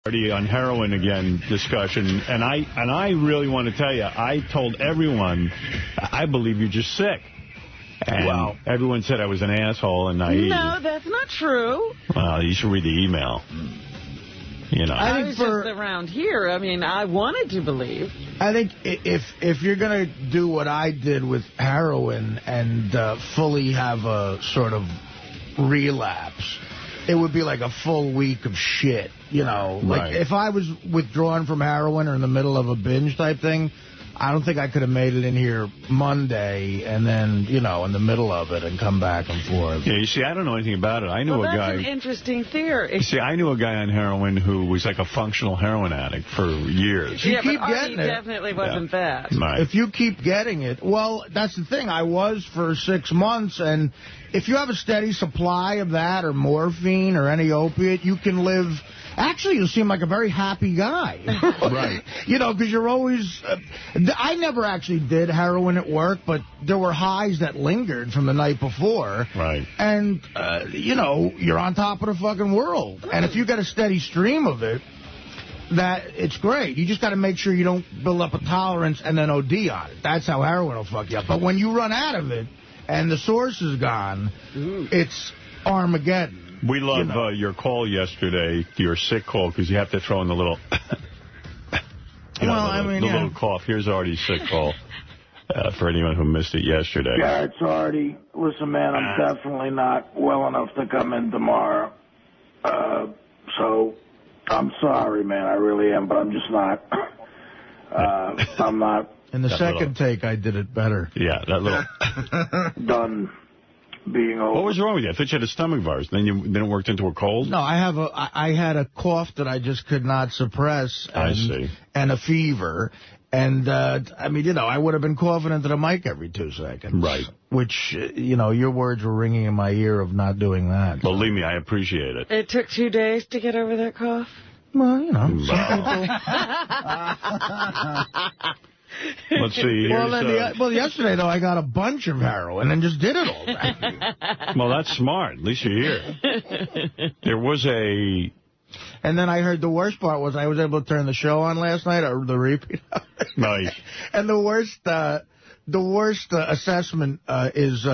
Artie on heroin again discussion, and I really want to tell you, I told everyone, I believe you're just sick. And everyone said I was an asshole and naive. No, that's not true. Well, you should read the email. You know, I was just around here. I mean, I wanted to believe. I think if you're going to do what I did with heroin and fully have a sort of relapse, it would be like a full week of shit, you know. Like, if I was withdrawn from heroin or in the middle of a binge type thing, I don't think I could have made it in here Monday and then, you know, in the middle of it and come back and forth. Yeah, you see, I don't know anything about it. I knew a guy. That's an interesting theory. You see, I knew a guy on heroin who was like a functional heroin addict for years. Yeah, but Artie definitely wasn't that. Right. If you keep getting it, well, that's the thing. I was for 6 months, and if you have a steady supply of that or morphine or any opiate, you can live... Actually, you seem like a very happy guy. Right. You know, because you're always... I never actually did heroin at work, but there were highs that lingered from the night before. Right. And, you know, you're on top of the fucking world. And if you get a steady stream of it, that it's great. You just got to make sure you don't build up a tolerance and then OD on it. That's how heroin will fuck you up. But when you run out of it and the source is gone, it's Armageddon. We love your call yesterday, your sick call, because you have to throw in the little, little cough. Here's Artie's sick call for anyone who missed it yesterday. Yeah, it's Artie. Listen, man, I'm definitely not well enough to come in tomorrow. So I'm sorry, man. I really am, but I'm just not. I'm not. In the second take, I did it better. Yeah, that little. Done. Being old. What was wrong with you? I thought you had a stomach virus. Then it worked into a cold? No, I had a cough that I just could not suppress. I see. And a fever. And, I mean, you know, I would have been coughing into the mic every 2 seconds. Right. Which, you know, your words were ringing in my ear of not doing that. Believe me, I appreciate it. It took 2 days to get over that cough? Well, you know, some people... Let's see. Well, yesterday, though, I got a bunch of heroin and just did it all day. Well, that's smart. At least you're here. There was a... And then I heard the worst part was I was able to turn the show on last night, or the repeat. Nice. And the worst assessment is...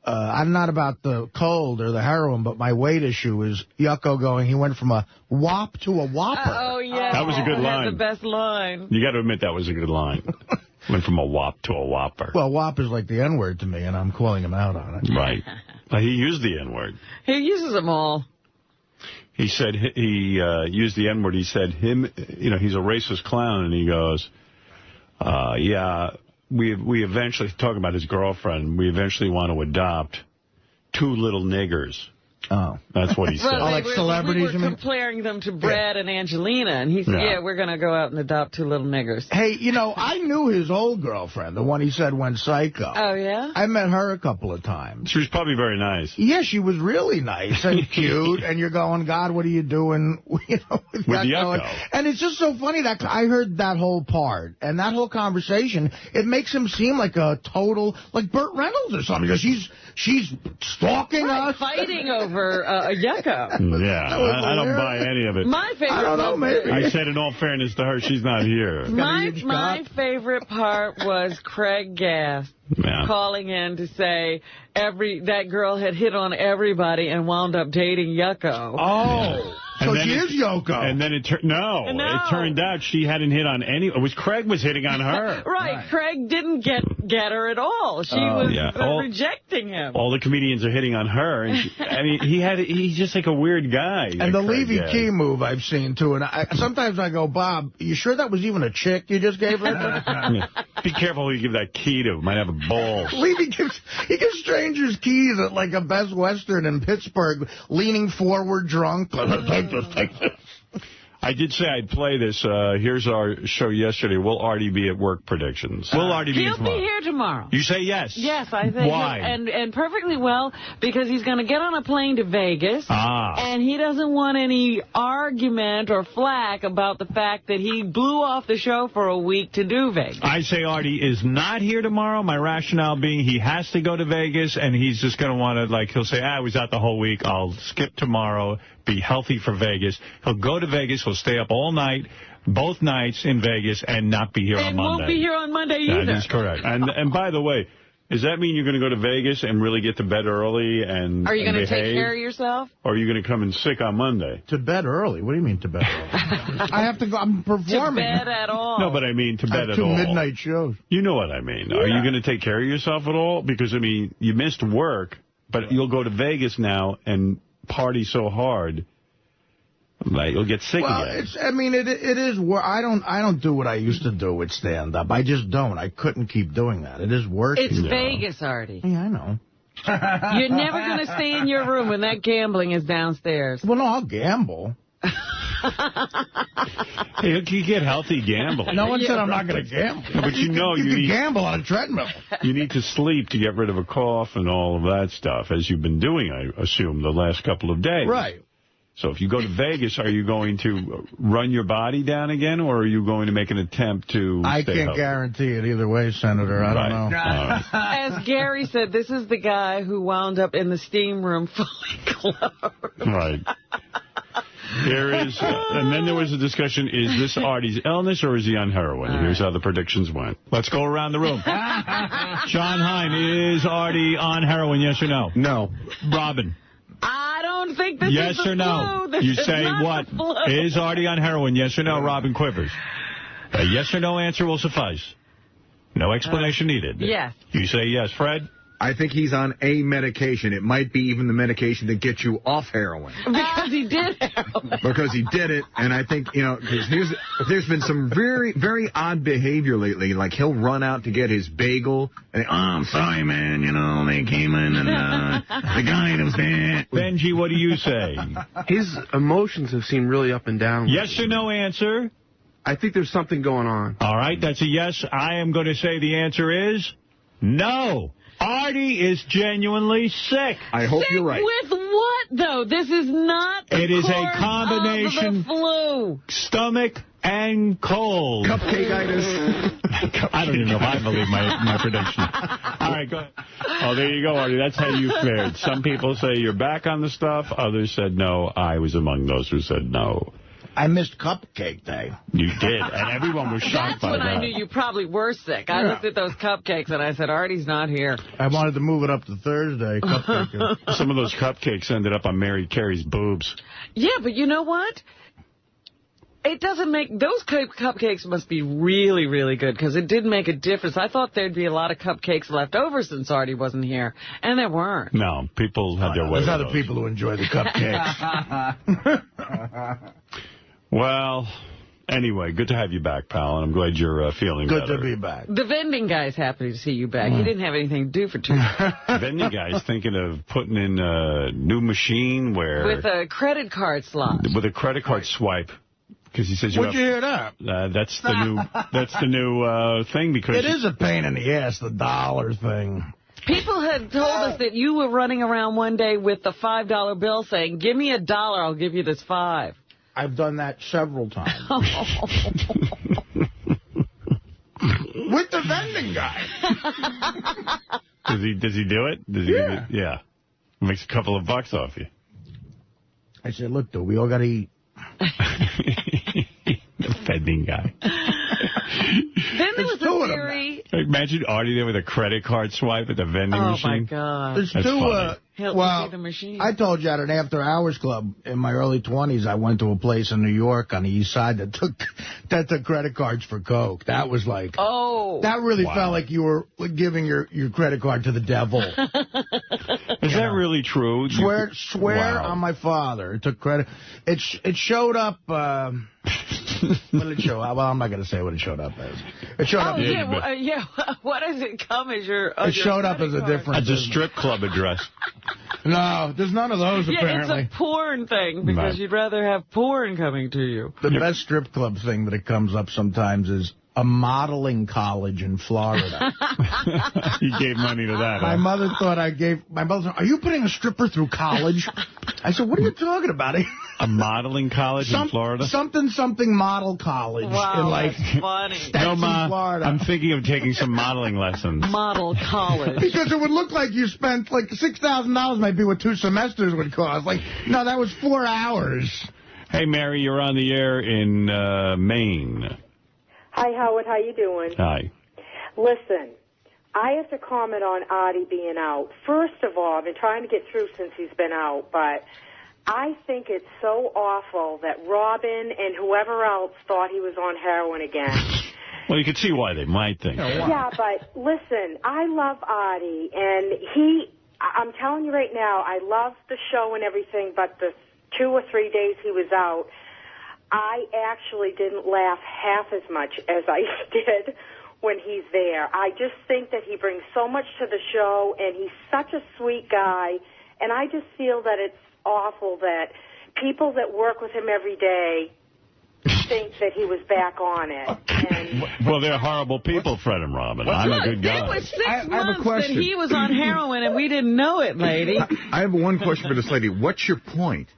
I'm not about the cold or the heroin, but my weight issue is Yucko going, he went from a whop to a whopper. Oh, yeah. That was a good line. That's the best line. You got to admit that was a good line. Went from a whop to a whopper. Well, whop is like the N-word to me, and I'm calling him out on it. Right. He used the N-word. He uses them all. He said, he used the N-word. He said, he's a racist clown, and he goes, yeah... We eventually, talking about his girlfriend, we eventually want to adopt 2 little niggers. Oh. That's what he said. Well, like celebrities? We were comparing them to Brad and Angelina, and he said, we're going to go out and adopt 2 little niggers. Hey, you know, I knew his old girlfriend, the one he said went psycho. Oh, yeah? I met her a couple of times. She was probably very nice. Yeah, she was really nice and cute, and you're going, God, what are you doing with Yucko? And it's just so funny that I heard that whole part, and that whole conversation, it makes him seem like a total, like Burt Reynolds or something, because she's stalking us. Fighting over a Yucko. Yeah, I don't buy any of it. My favorite. I don't know, maybe. I said in all fairness to her, she's not here. My favorite part was Craig Gass calling in to say that girl had hit on everybody and wound up dating Yucko. Oh. So she is Yoko. And then it turned out she hadn't hit on any. It was Craig was hitting on her. Right. Craig didn't get her at all. She was rejecting him. All the comedians are hitting on her. And he's just like a weird guy. And the Levy Key move I've seen, too. And sometimes I go, Bob, you sure that was even a chick you just gave her? Be careful who you give that key to. Might have a ball. Levy gives strangers keys at like a Best Western in Pittsburgh, leaning forward drunk. I did say I'd play this. Here's our show yesterday. Will Artie be at work predictions? Will Artie be tomorrow? He'll be here tomorrow. You say yes? Yes, I think. Why? And perfectly well, because he's going to get on a plane to Vegas. And he doesn't want any argument or flack about the fact that he blew off the show for a week to do Vegas. I say Artie is not here tomorrow. My rationale being he has to go to Vegas, and he's just going to want to, he'll say, I was out the whole week. I'll skip tomorrow. Be healthy for Vegas. He'll go to Vegas. He'll will stay up all night, both nights in Vegas, and not be here on Monday. And won't be here on Monday either. That is correct. And by the way, does that mean you're going to go to Vegas and really get to bed early and Are you going to behave? take care of yourself? Or are you going to come in sick on Monday? To bed early? What do you mean to bed early? I have to go. I'm performing. To bed at all. No, but I mean to bed at all. 2 midnight shows. You know what I mean. Yeah. Are you going to take care of yourself at all? Because, I mean, you missed work, but you'll go to Vegas now and party so hard. Like, you'll get sick again. It is work. I don't do what I used to do with stand-up. I just don't. I couldn't keep doing that. It is work. It's Vegas, Artie. Yeah, I know. You're never going to stay in your room when that gambling is downstairs. Well, no, I'll gamble. Hey, you get healthy gambling. No one said I'm not going to gamble. No, but you can gamble on a treadmill. You need to sleep to get rid of a cough and all of that stuff, as you've been doing, I assume, the last couple of days. Right. So if you go to Vegas, are you going to run your body down again, or are you going to make an attempt to I stay can't healthy? guarantee it either way, Senator. I don't know. As Gary said, this is the guy who wound up in the steam room fully clothed. Right. There is, and then there was a discussion, is this Artie's illness or is he on heroin? Here's how the predictions went. Let's go around the room. John Hein, is Artie on heroin, yes or no? No. Robin. I don't think this yes is the or no? flu. This You is say not what? the flu. Is Artie on heroin, yes or no? Robin Quivers. A yes or no answer will suffice. No explanation needed. Yes. You say yes. Fred? I think he's on a medication. It might be even the medication that gets you off heroin. Because he did heroin. Because he did it, and I think, because there's been some very, very odd behavior lately. Like, he'll run out to get his bagel, and I'm sorry, man, they came in, and the guy was there. Benji, what do you say? His emotions have seemed really up and down. Yes or no answer? I think there's something going on. All right, that's a yes. I am going to say the answer is no. Artie is genuinely sick. I hope you're right. With what, though? This is not the It is a course combination of the flu. Stomach and cold. Cupcake-itis. I don't even know if I believe my prediction. All right, go ahead. Oh, there you go, Artie. That's how you fared. Some people say you're back on the stuff. Others said no. I was among those who said no. I missed Cupcake Day. You did, and everyone was shocked by that. That's when I knew you probably were sick. I looked at those cupcakes, and I said, Artie's not here. I wanted to move it up to Thursday. Cupcake Day. Some of those cupcakes ended up on Mary Carey's boobs. Yeah, but you know what? It doesn't make... Those cupcakes must be really, really good, because it did make a difference. I thought there'd be a lot of cupcakes left over since Artie wasn't here, and there weren't. No, people had their way with Those are the those. people who enjoy the cupcakes. Well, anyway, good to have you back, pal, and I'm glad you're feeling Good better. to be back. The vending guy's happy to see you back. He didn't have anything to do for 2 days. Vending guy's thinking of putting in a new machine where... With a credit card slot. With a credit card swipe. Because he says Where'd you hear that? That's the new thing, because... It is a pain in the ass, the dollar thing. People had told us that you were running around one day with the $5 bill saying, give me $1, I'll give you this $5. I've done that several times. With the vending guy. Does he do it? Does he? Yeah. Yeah. Makes a couple of bucks off you. I said, look, though, we all got to eat. The vending guy. Then there was a theory. Imagine Artie there with a credit card swipe at the vending machine. Oh, my God. There's That's two, funny. well, the machine. I told you at an after-hours club in my early 20s, I went to a place in New York on the east side that took credit cards for Coke. That was like... Oh. That really felt like you were giving your credit card to the devil. Is that really true? Swear Wow. on my father. It took credit. It showed up... what did it show up? Well, I'm not going to say what it showed up as. It showed up... Yeah. What does it come as your... It showed up as a different... As a strip club address. No, there's none of those, apparently. Yeah, it's a porn thing, because you'd rather have porn coming to you. The best strip club thing that it comes up sometimes is a modeling college in Florida. You gave money to that, My huh? mother thought I gave... My mother said, are you putting a stripper through college? I said, what are you talking about? A modeling college in Florida? Something model college. Wow, in like, that's funny. No, Ma, Florida. I'm thinking of taking some modeling lessons. Model college. Because it would look like you spent, like, $6,000 might be what 2 semesters would cost. Like, no, that was 4 hours. Hey, Mary, you're on the air in Maine. Hi, Howard. How you doing? Hi. Listen, I have to comment on Artie being out. First of all, I've been trying to get through since he's been out, but I think it's so awful that Robin and whoever else thought he was on heroin again. Well, you can see why they might think. Yeah, but listen, I love Artie, and I'm telling you right now, I love the show and everything, but the 2 or 3 days he was out, I actually didn't laugh half as much as I did when he's there. I just think that he brings so much to the show, and he's such a sweet guy, and I just feel that it's awful that people that work with him every day think that he was back on it. And well, they're horrible people, Fred and Robin. I'm a good guy. It was 6 months that he was on heroin, and we didn't know it, lady. I have one question for this lady. What's your point?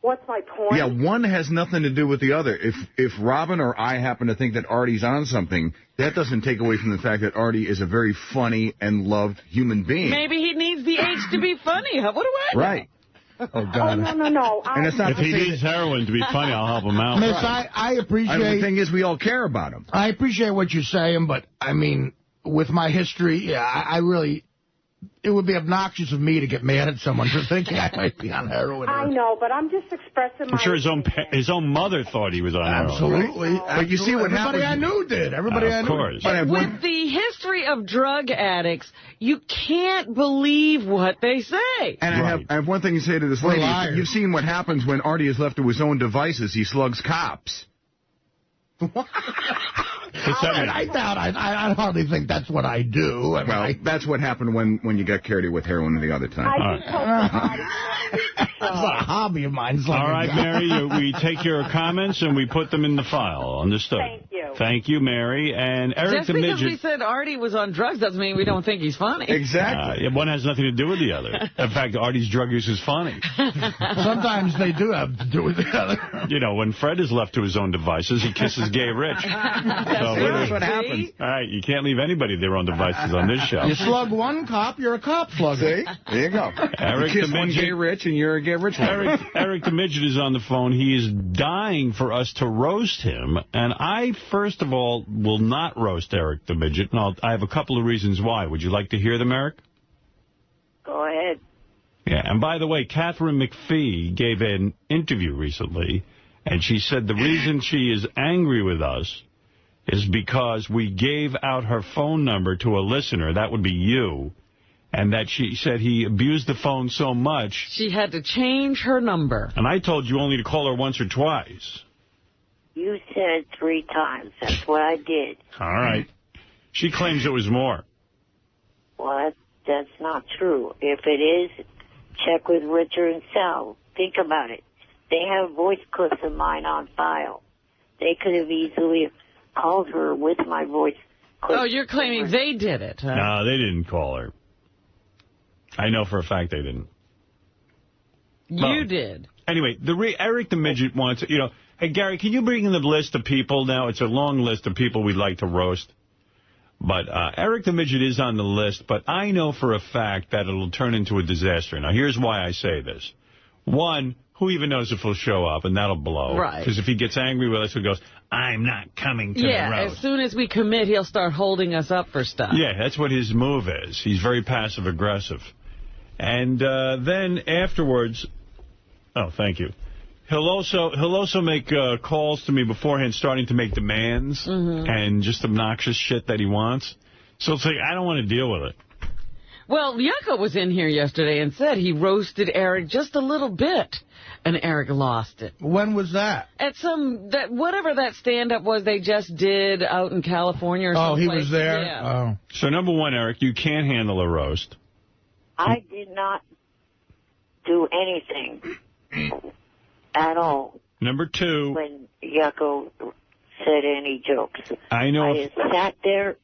What's my point? Yeah, one has nothing to do with the other. If Robin or I happen to think that Artie's on something, that doesn't take away from the fact that Artie is a very funny and loved human being. Maybe he needs the age to be funny. What do I know? Right. Oh, God. Oh, no. And it's not if he needs heroin to be funny, I'll help him out. Miss, I appreciate... the thing is, we all care about him. I appreciate what you're saying, but, I mean, with my history, yeah, I really... It would be obnoxious of me to get mad at someone for thinking I might be on heroin. I know, but I'm just expressing my... I'm sure his own mother thought he was on heroin. Absolutely. But you see what Everybody happens... I knew did. Everybody I knew. Of course. But with the history of drug addicts, you can't believe what they say. And I have one thing to say to this lady. You've seen what happens when Artie is left to his own devices. He slugs cops. I doubt. I hardly think that's what I do. That's what happened when you got carried with heroin the other time. That's not a hobby of mine. All right, Mary, we take your comments and we put them in the file. Understood? Thank you. Thank you, Mary. And Eric Just the because Midget... we said Artie was on drugs doesn't mean we don't think he's funny. Exactly. One has nothing to do with the other. In fact, Artie's drug use is funny. Sometimes they do have to do with the other. You know, when Fred is left to his own devices, he kisses Gay Rich. That's what happens. All right, you can't leave anybody to their own devices on this show. You slug one cop, you're a cop slugger. See? There you go. Eric you kiss the one Midget. Gay Rich and you're a Gay Rich. Eric the Midget is on the phone. He is dying for us to roast him. And I, first of all, will not roast Eric the Midget. And I have a couple of reasons why. Would you like to hear them, Eric? Go ahead. Yeah, and by the way, Catherine McPhee gave an interview recently, and she said the reason she is angry with us is because we gave out her phone number to a listener, that would be you, and that she said he abused the phone so much. She had to change her number. And I told you only to call her once or twice. You said 3 times. That's what I did. All right. She claims it was more. Well, that's not true. If it is, check with Richard and Sal. Think about it. They have voice clips of mine on file. They could have easily called her with my voice clips. Oh, you're claiming they did it, huh? No, they didn't call her. I know for a fact they didn't. You did. Anyway, Eric the Midget wants, hey, Gary, can you bring in the list of people now? It's a long list of people we'd like to roast. But Eric the Midget is on the list, but I know for a fact that it'll turn into a disaster. Now, here's why I say this. One, who even knows if he'll show up, and that'll blow. Right. Because if he gets angry with us, he goes, I'm not coming to the roast. Yeah, as soon as we commit, he'll start holding us up for stuff. Yeah, that's what his move is. He's very passive-aggressive. And then afterwards, oh, thank you. He'll also make calls to me beforehand, starting to make demands and just obnoxious shit that he wants. So it's like, I don't want to deal with it. Well, Yucca was in here yesterday and said he roasted Eric just a little bit, and Eric lost it. When was that? At whatever that stand-up was they just did out in California or something. Oh, he was there? Yeah. Oh. So, number one, Eric, you can't handle a roast. I did not do anything at all. Number two. When Yucca said any jokes. I know. I sat there,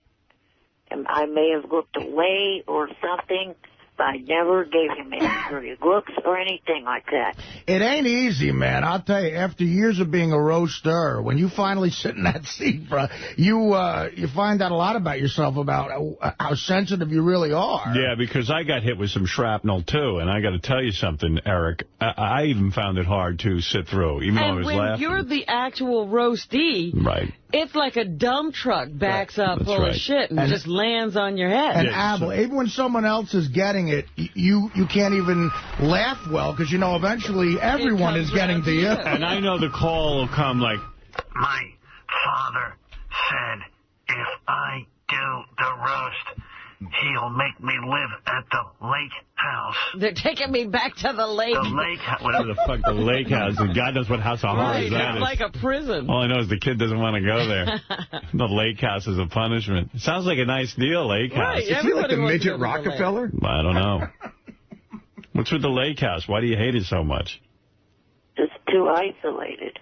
and I may have looked away or something, I never gave him any dirty looks or anything like that. It ain't easy, man. I'll tell you, after years of being a roaster, when you finally sit in that seat, bro, you find out a lot about yourself, about how sensitive you really are. Yeah, because I got hit with some shrapnel, too, and I got to tell you something, Eric. I even found it hard to sit through, even though I was laughing. And when you're the actual roastee, right, it's like a dump truck backs up full of shit and just lands on your head. And Abel, even when someone else is getting it, you can't even laugh well, because you know eventually everyone is getting to you. And I know the call will come like, my father said if I do the roast, he'll make me live at the lake house. They're taking me back to the lake. The lake house. Whatever the fuck the lake house is. God knows what house of horrors that is. Like a prison. All I know is the kid doesn't want to go there. The lake house is a punishment. It sounds like a nice deal, lake house. Is he like the midget Rockefeller? I don't know. What's with the lake house? Why do you hate it so much? Just too isolated.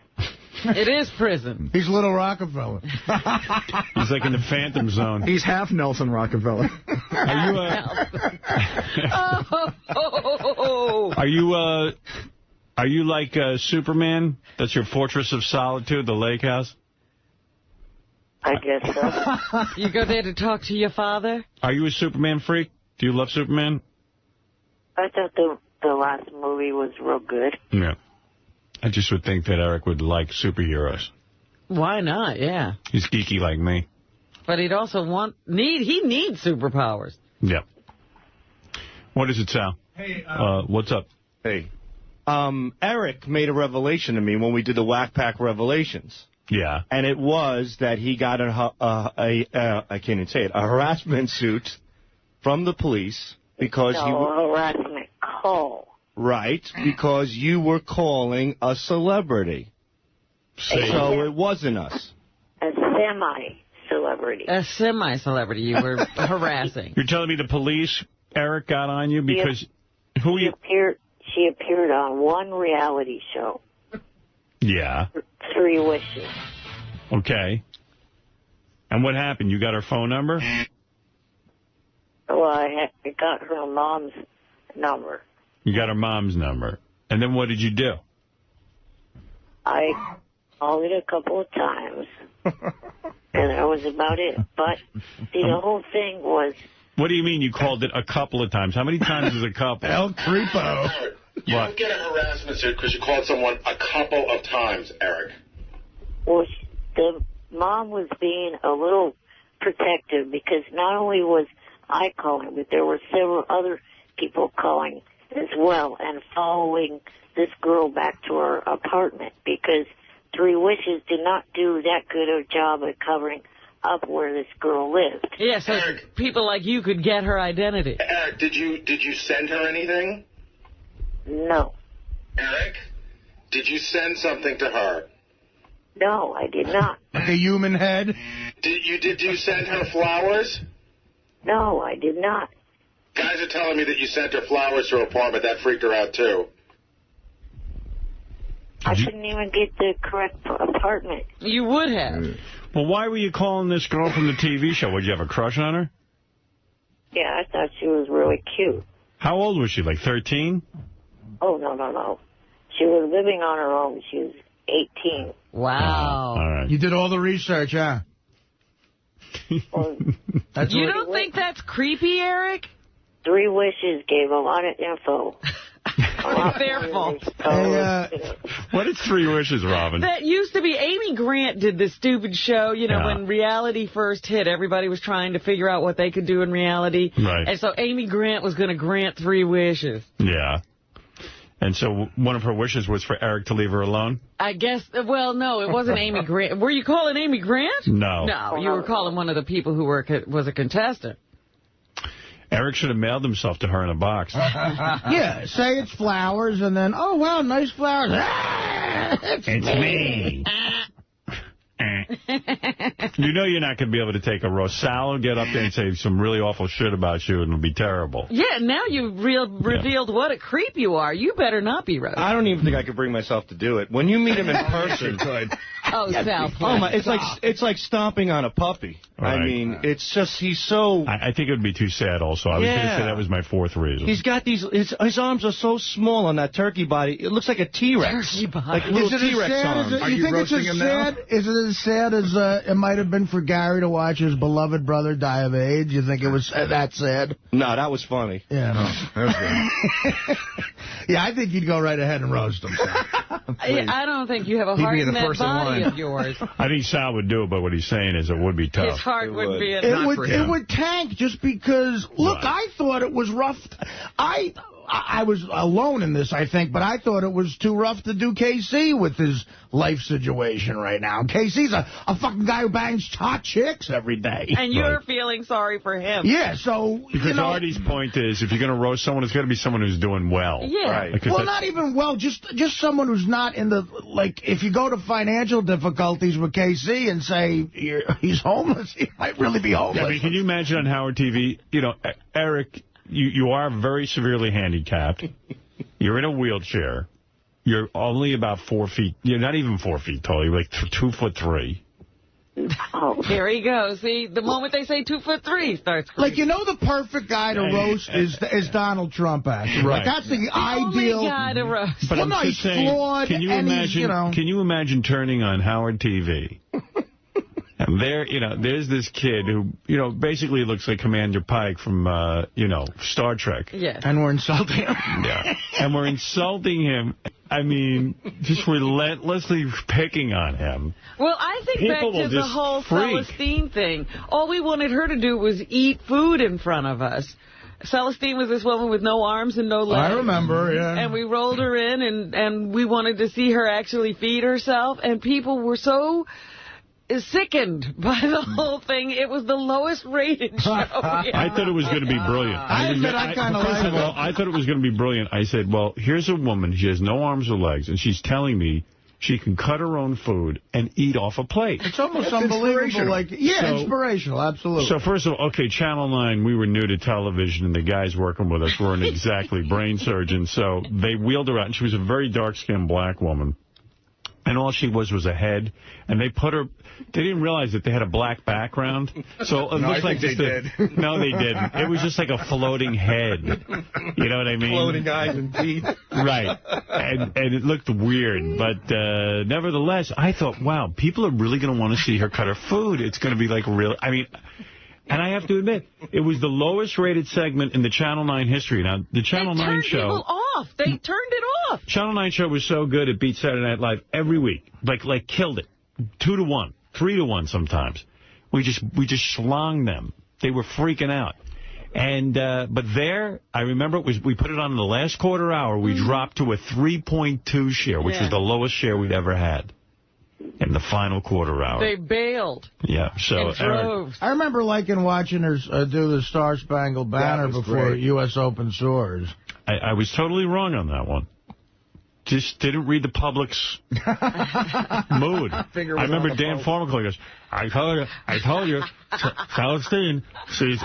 It is prison. He's Little Rockefeller. He's like in the Phantom Zone. He's half Nelson Rockefeller. Are you like Superman? That's your fortress of solitude, the lake house? I guess so. You go there to talk to your father? Are you a Superman freak? Do you love Superman? I thought the last movie was real good. Yeah. I just would think that Eric would like superheroes. Why not? Yeah. He's geeky like me. But he'd also he needs superpowers. Yeah. What is it, Sal? Hey, what's up? Hey. Eric made a revelation to me when we did the Whack Pack Revelations. Yeah. And it was that he got I can't even say it, a harassment suit from the police because harassment call. Right, because you were calling a celebrity. So it wasn't us. A semi-celebrity. A semi-celebrity you were harassing. You're telling me the police, Eric, got on you because... She appeared on one reality show. Yeah. 3 Wishes. Okay. And what happened? You got her phone number? Well, I got her mom's number. You got her mom's number. And then what did you do? I called it a couple of times. And that was about it. But the whole thing was... What do you mean you called it a couple of times? How many times is a couple? El Creepo. You don't get a harassment suit because you called someone a couple of times, Eric. Well, the mom was being a little protective because not only was I calling, but there were several other people calling as well and following this girl back to her apartment because 3 Wishes did not do that good a job at covering up where this girl lived. Yeah, so people like you could get her identity. Eric, did you send her anything? No. Eric, did you send something to her? No, I did not. Like a human head? Did you send her flowers? No, I did not. Guys are telling me that you sent her flowers to her apartment. That freaked her out, too. I couldn't even get the correct apartment. You would have. Well, why were you calling this girl from the TV show? Would you have a crush on her? Yeah, I thought she was really cute. How old was she, like 13? Oh, no. She was living on her own. She was 18. Wow. All right. You did all the research, huh? Well, you don't think that's creepy, Eric? 3 Wishes gave a lot of info. Their fault. What is 3 Wishes, Robin? That used to be, Amy Grant did this stupid show, when reality first hit. Everybody was trying to figure out what they could do in reality. Right. And so Amy Grant was going to grant 3 wishes. Yeah. And so one of her wishes was for Eric to leave her alone? I guess, well, no, it wasn't Amy Grant. Were you calling Amy Grant? No. No, you were calling one of the people who was a contestant. Eric should have mailed himself to her in a box. Yeah, say it's flowers, and then, oh, wow, nice flowers. It's me. You know you're not going to be able to take a roast. Sal will get up there and say some really awful shit about you, and it'll be terrible. Yeah, now you've revealed what a creep you are. You better not be roasted. I don't even think I could bring myself to do it. When you meet him in person... Oh, Sal. Oh my! It's like stomping on a puppy. Right. I mean, it's just he's so. I think it would be too sad. Also, I was going to say that was my fourth reason. He's got these. His arms are so small on that turkey body. It looks like a T-Rex. Turkey body. Like little T-Rex arms. Are you roasting him now? Is it as sad as it might have been for Gary to watch his beloved brother die of AIDS? You think it was that sad? No, that was funny. Yeah, no. That was good. Yeah, I think you'd go right ahead and roast him. I don't think you have a heart in that body of yours. I think Sal would do it, but what he's saying is it would be tough. His heart would be it would tank just because, look, I thought it was rough. I was alone in this, I think, but I thought it was too rough to do KC with his life situation right now. KC's a fucking guy who bangs hot chicks every day. And you're feeling sorry for him. Yeah, so, because Artie's point is, if you're going to roast someone, it's got to be someone who's doing well. Yeah. Right. Well, not even well, just someone who's not in the, like, if you go to financial difficulties with KC and say he's homeless, he might really be homeless. Yeah, I mean, can you imagine on Howard TV, Eric... You are very severely handicapped. You're in a wheelchair. You're only about 4 feet. You're not even 4 feet tall. You're like 2'3". Oh, here he goes. See, the moment they say 2'3", he starts crazy. Like, the perfect guy to roast is Donald Trump, actually. Right. Like, that's the ideal only guy to roast. But I'm just saying, flawed. Can you imagine turning on Howard TV? And there's this kid who, basically looks like Commander Pike from, Star Trek. Yes. And we're insulting him. Yeah. And we're insulting him. I mean, just relentlessly picking on him. Well, I think People back to the whole freak. Celestine thing. All we wanted her to do was eat food in front of us. Celestine was this woman with no arms and no legs. I remember, yeah. And we rolled her in, and we wanted to see her actually feed herself. And people were so sickened by the whole thing. It was the lowest rated show. I thought it was going to be brilliant. I thought it was going to be brilliant. I said, well, here's a woman. She has no arms or legs, and she's telling me she can cut her own food and eat off a plate. It's almost unbelievable. Like, inspirational, absolutely. So first of all, okay, Channel 9, we were new to television, and the guys working with us weren't exactly brain surgeons, so they wheeled her out, and she was a very dark-skinned black woman. And all she was a head, and they didn't realize that they had a black background. So it looks like they did. No, they didn't. It was just like a floating head. You know what I mean? Floating eyes and teeth. Right. And it looked weird. But nevertheless, I thought, wow, people are really going to want to see her cut her food. It's going to be like real. I mean, and I have to admit, it was the lowest rated segment in the Channel 9 history. Now, the Channel 9 show... They turned people off. They turned it off. Channel 9 show was so good, it beat Saturday Night Live every week. Like killed it. 2-1, 3-1 sometimes. We just schlonged them. They were freaking out. And but there, I remember we put it on in the last quarter hour. We dropped to a 3.2 share, which was the lowest share we'd ever had in the final quarter hour. They bailed. Yeah, so I remember liking watching her do the Star Spangled Banner before U.S. Open Source. I was totally wrong on that one. Just didn't read the public's mood. I remember Dan Farmer goes, I told you, Celestine, she's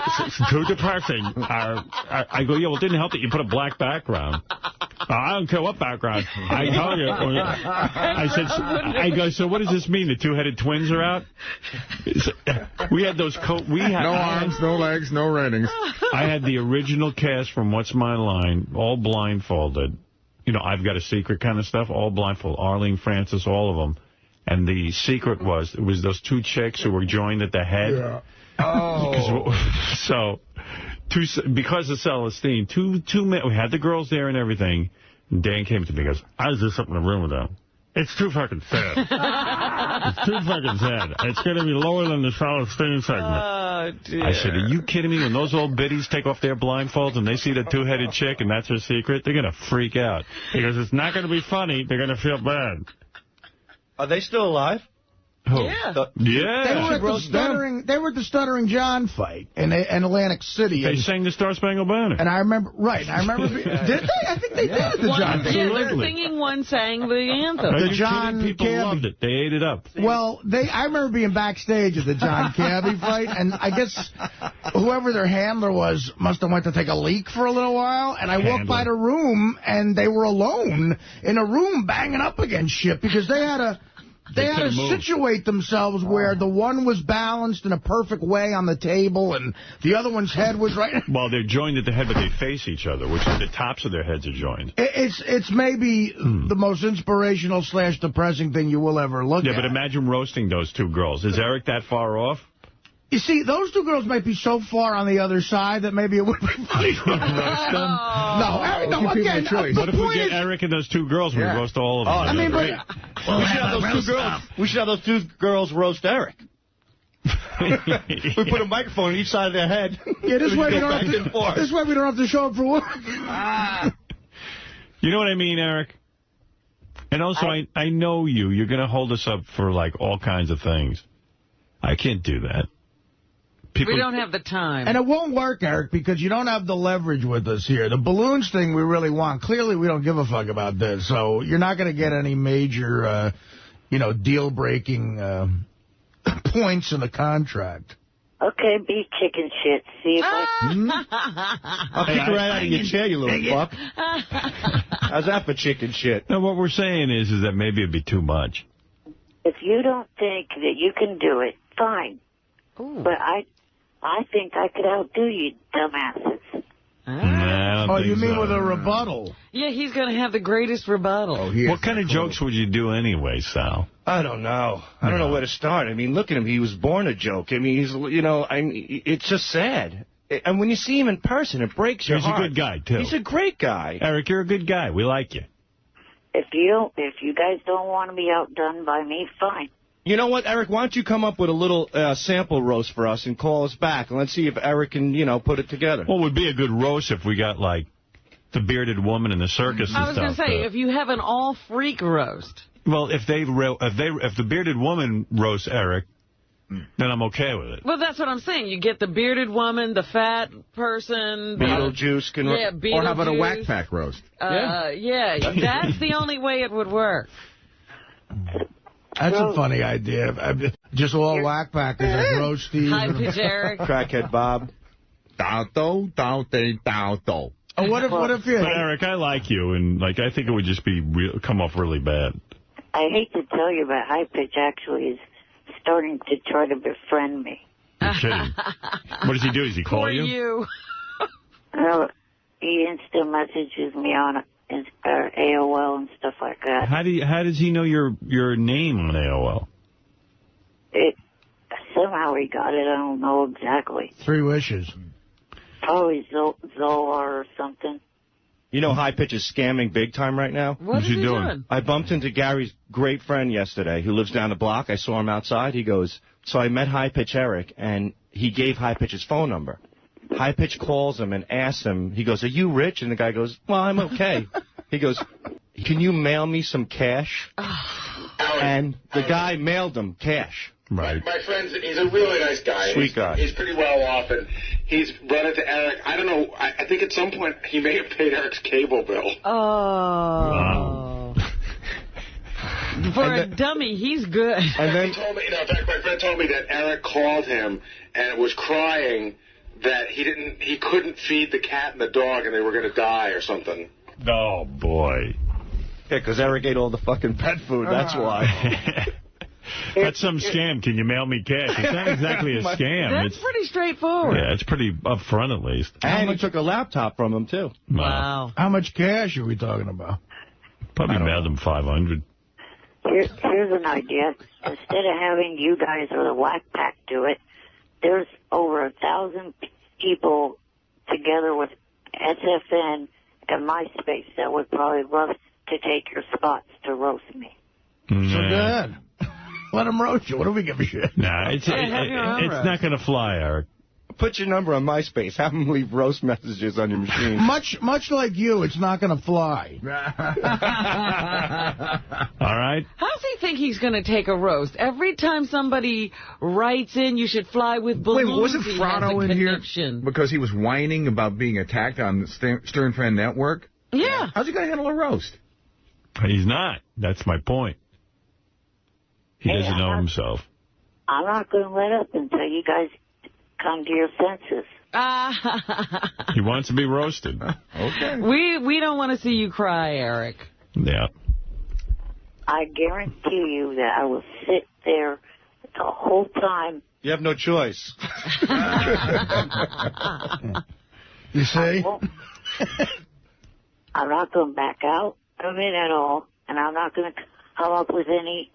too depressing. I go, yeah, well, it didn't help that you put a black background. I don't care what background. I told you. I go, so what does this mean? The two-headed twins are out? We had those no arms, no legs, no ratings. I had the original cast from What's My Line, all blindfolded. I've Got a Secret kind of stuff, all blindfold. Arlene Francis, all of them. And the secret was, it was those two chicks who were joined at the head. Yeah. Oh. So, because of Celestine, two men, we had the girls there and everything. And Dan came to me and goes, I was just up in the room with them. It's too fucking sad. It's too fucking sad. It's going to be lower than the Celestine segment. Oh, dear. I said, are you kidding me? When those old biddies take off their blindfolds and they see the two-headed chick and that's her secret, they're going to freak out. Because it's not going to be funny. They're going to feel bad. Are they still alive? Who? Yeah. They were at the Stuttering John fight in Atlantic City. They sang the Star Spangled Banner. And I remember, did they? I think they did at the John fight. Yeah, they're singing one, sang the anthem. The John people loved it. They ate it up. Well, I remember being backstage at the John Cabby fight, and I guess whoever their handler was must have went to take a leak for a little while, and I walked by the room, and they were alone in a room banging up against shit, because they had a They had to situate themselves where the one was balanced in a perfect way on the table and the other one's head was right. Well, they're joined at the head, but they face each other, which is the tops of their heads are joined. It's maybe the most inspirational / depressing thing you will ever look at. Yeah, but imagine roasting those two girls. Is Eric that far off? You see, those two girls might be so far on the other side that maybe it would be funny to roast them. No, again, what if we get Eric and those two girls and we roast all of them? I mean, but... We should have those two girls roast Eric. We put a microphone on each side of their head. Yeah, this way we don't have to show up for work. You know what I mean, Eric? And also, I know you. You're going to hold us up for, like, all kinds of things. I can't do that. We don't have the time. And it won't work, Eric, because you don't have the leverage with us here. The balloons thing we really want. Clearly, we don't give a fuck about this. So you're not going to get any major, deal-breaking points in the contract. Okay, be chicken shit. See if I'll kick you right out of your chair, you little fuck. How's that for chicken shit? No, what we're saying is that maybe it'd be too much. If you don't think that you can do it, fine. Ooh. But I think I could outdo you, dumbasses. Oh, you mean with a rebuttal? Yeah, he's going to have the greatest rebuttal. What kind of jokes would you do anyway, Sal? I don't know. I don't know where to start. I mean, look at him. He was born a joke. I mean, it's just sad. And when you see him in person, it breaks your heart. He's a good guy, too. He's a great guy. Eric, you're a good guy. We like you. If you guys don't want to be outdone by me, fine. You know what, Eric? Why don't you come up with a little sample roast for us and call us back, and let's see if Eric can, put it together. Well, it would be a good roast if we got, like, the bearded woman in the circus and stuff. I was going to say, if you have an all-freak roast. Well, if the bearded woman roasts Eric, then I'm okay with it. Well, that's what I'm saying. You get the bearded woman, the fat person. Beetlejuice can roast. Beetlejuice. Or how about a whack pack roast? Yeah, that's the only way it would work. That's a funny idea. Just all whack packers like roasties. High pitch Eric. Crackhead Bob. Oh, what if you... But Eric, I like you, and I think it would just come off really bad. I hate to tell you, but High Pitch actually is starting to try to befriend me. You're kidding. What does he do? Does he call you? No, he instant messages me on AOL and stuff like that. How does he know your name on AOL? Somehow he got it. I don't know exactly. 3 wishes. Probably Zolar or something. You know High Pitch is scamming big time right now? What's he doing? I bumped into Gary's great friend yesterday who lives down the block. I saw him outside. He goes, so I met High Pitch Eric, and he gave High Pitch his phone number. High Pitch calls him and asks him, he goes, are you rich? And the guy goes, well, I'm okay. He goes, can you mail me some cash? And the guy mailed him cash. Right. My friend's, he's a really nice guy. Sweet guy. He's pretty well off, and he's run into Eric. I don't know. I think at some point he may have paid Eric's cable bill. Oh. Wow. For a dummy, he's good. And then he told me, in fact, my friend told me that Eric called him and was crying that he couldn't feed the cat and the dog and they were going to die or something. Oh, boy. Yeah, because Eric ate all the fucking pet food, that's why. That's some scam. Can you mail me cash? It's not exactly a scam. That's pretty straightforward. Yeah, it's pretty upfront at least. And he took a laptop from him, too. Wow. How much cash are we talking about? Probably mailed him 500. Here's an idea. Instead of having you guys or the Whack Pack do it, there's over 1,000 people together with SFN and MySpace that would probably love to take your spots to roast me. So good. Let him roast you. What do we give a shit? Nah, it's not going to fly, Eric. Put your number on MySpace. Have them leave roast messages on your machine. Much like you, it's not going to fly. All right. How's he think he's going to take a roast? Every time somebody writes in, you should fly with balloons. Wait, wasn't Frotto in here because he was whining about being attacked on the Stern Fan Network? Yeah. How's he going to handle a roast? He's not. That's my point. He doesn't know himself. I'm not going to let up until you guys come to your senses. He wants to be roasted. Okay. We don't want to see you cry, Eric. Yeah. I guarantee you that I will sit there the whole time. You have no choice. You see? I'm not going to back out of it at all, and I'm not going to come up with any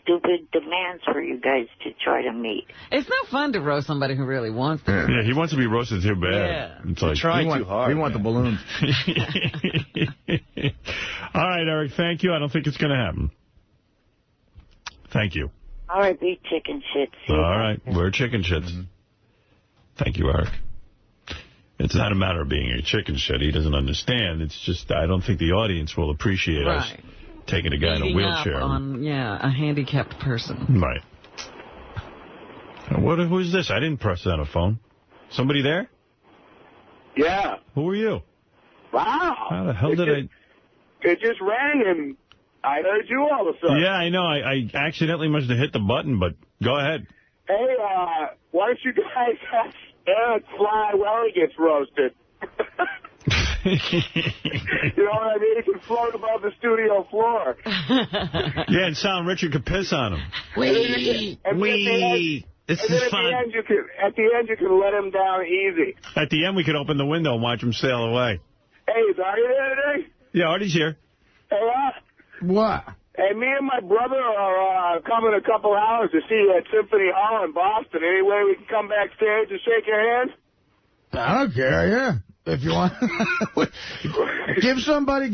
stupid demands for you guys to try to meet. It's no fun to roast somebody who really wants to. Yeah, he wants to be roasted too bad. Yeah. It's like, trying too hard. We want the balloons. All right, Eric, thank you. I don't think it's going to happen. Thank you. All right, be chicken shit. See All right, we're chicken shits. Thank you, Eric. It's not a matter of being a chicken shit. He doesn't understand. It's just I don't think the audience will appreciate us taking a guy in a wheelchair. Up on, a handicapped person. Right. Who's this? I didn't press on a phone. Somebody there? Yeah. Who are you? Wow. How the hell did It just rang, and I heard you all of a sudden. Yeah, I know. I accidentally must have hit the button, but go ahead. Hey, why don't you guys have Eric fly while he gets roasted? You know what I mean? He can float above the studio floor. Yeah, and sound Richard could piss on him. This is fun. At the end, you can let him down easy. At the end, we could open the window and watch him sail away. Hey, is Artie there today? Yeah, Artie's here. Hey, what? Hey, me and my brother are coming a couple hours to see you at Symphony Hall in Boston. Any way we can come backstage and shake your hand? I don't care, yeah. If you want. give somebody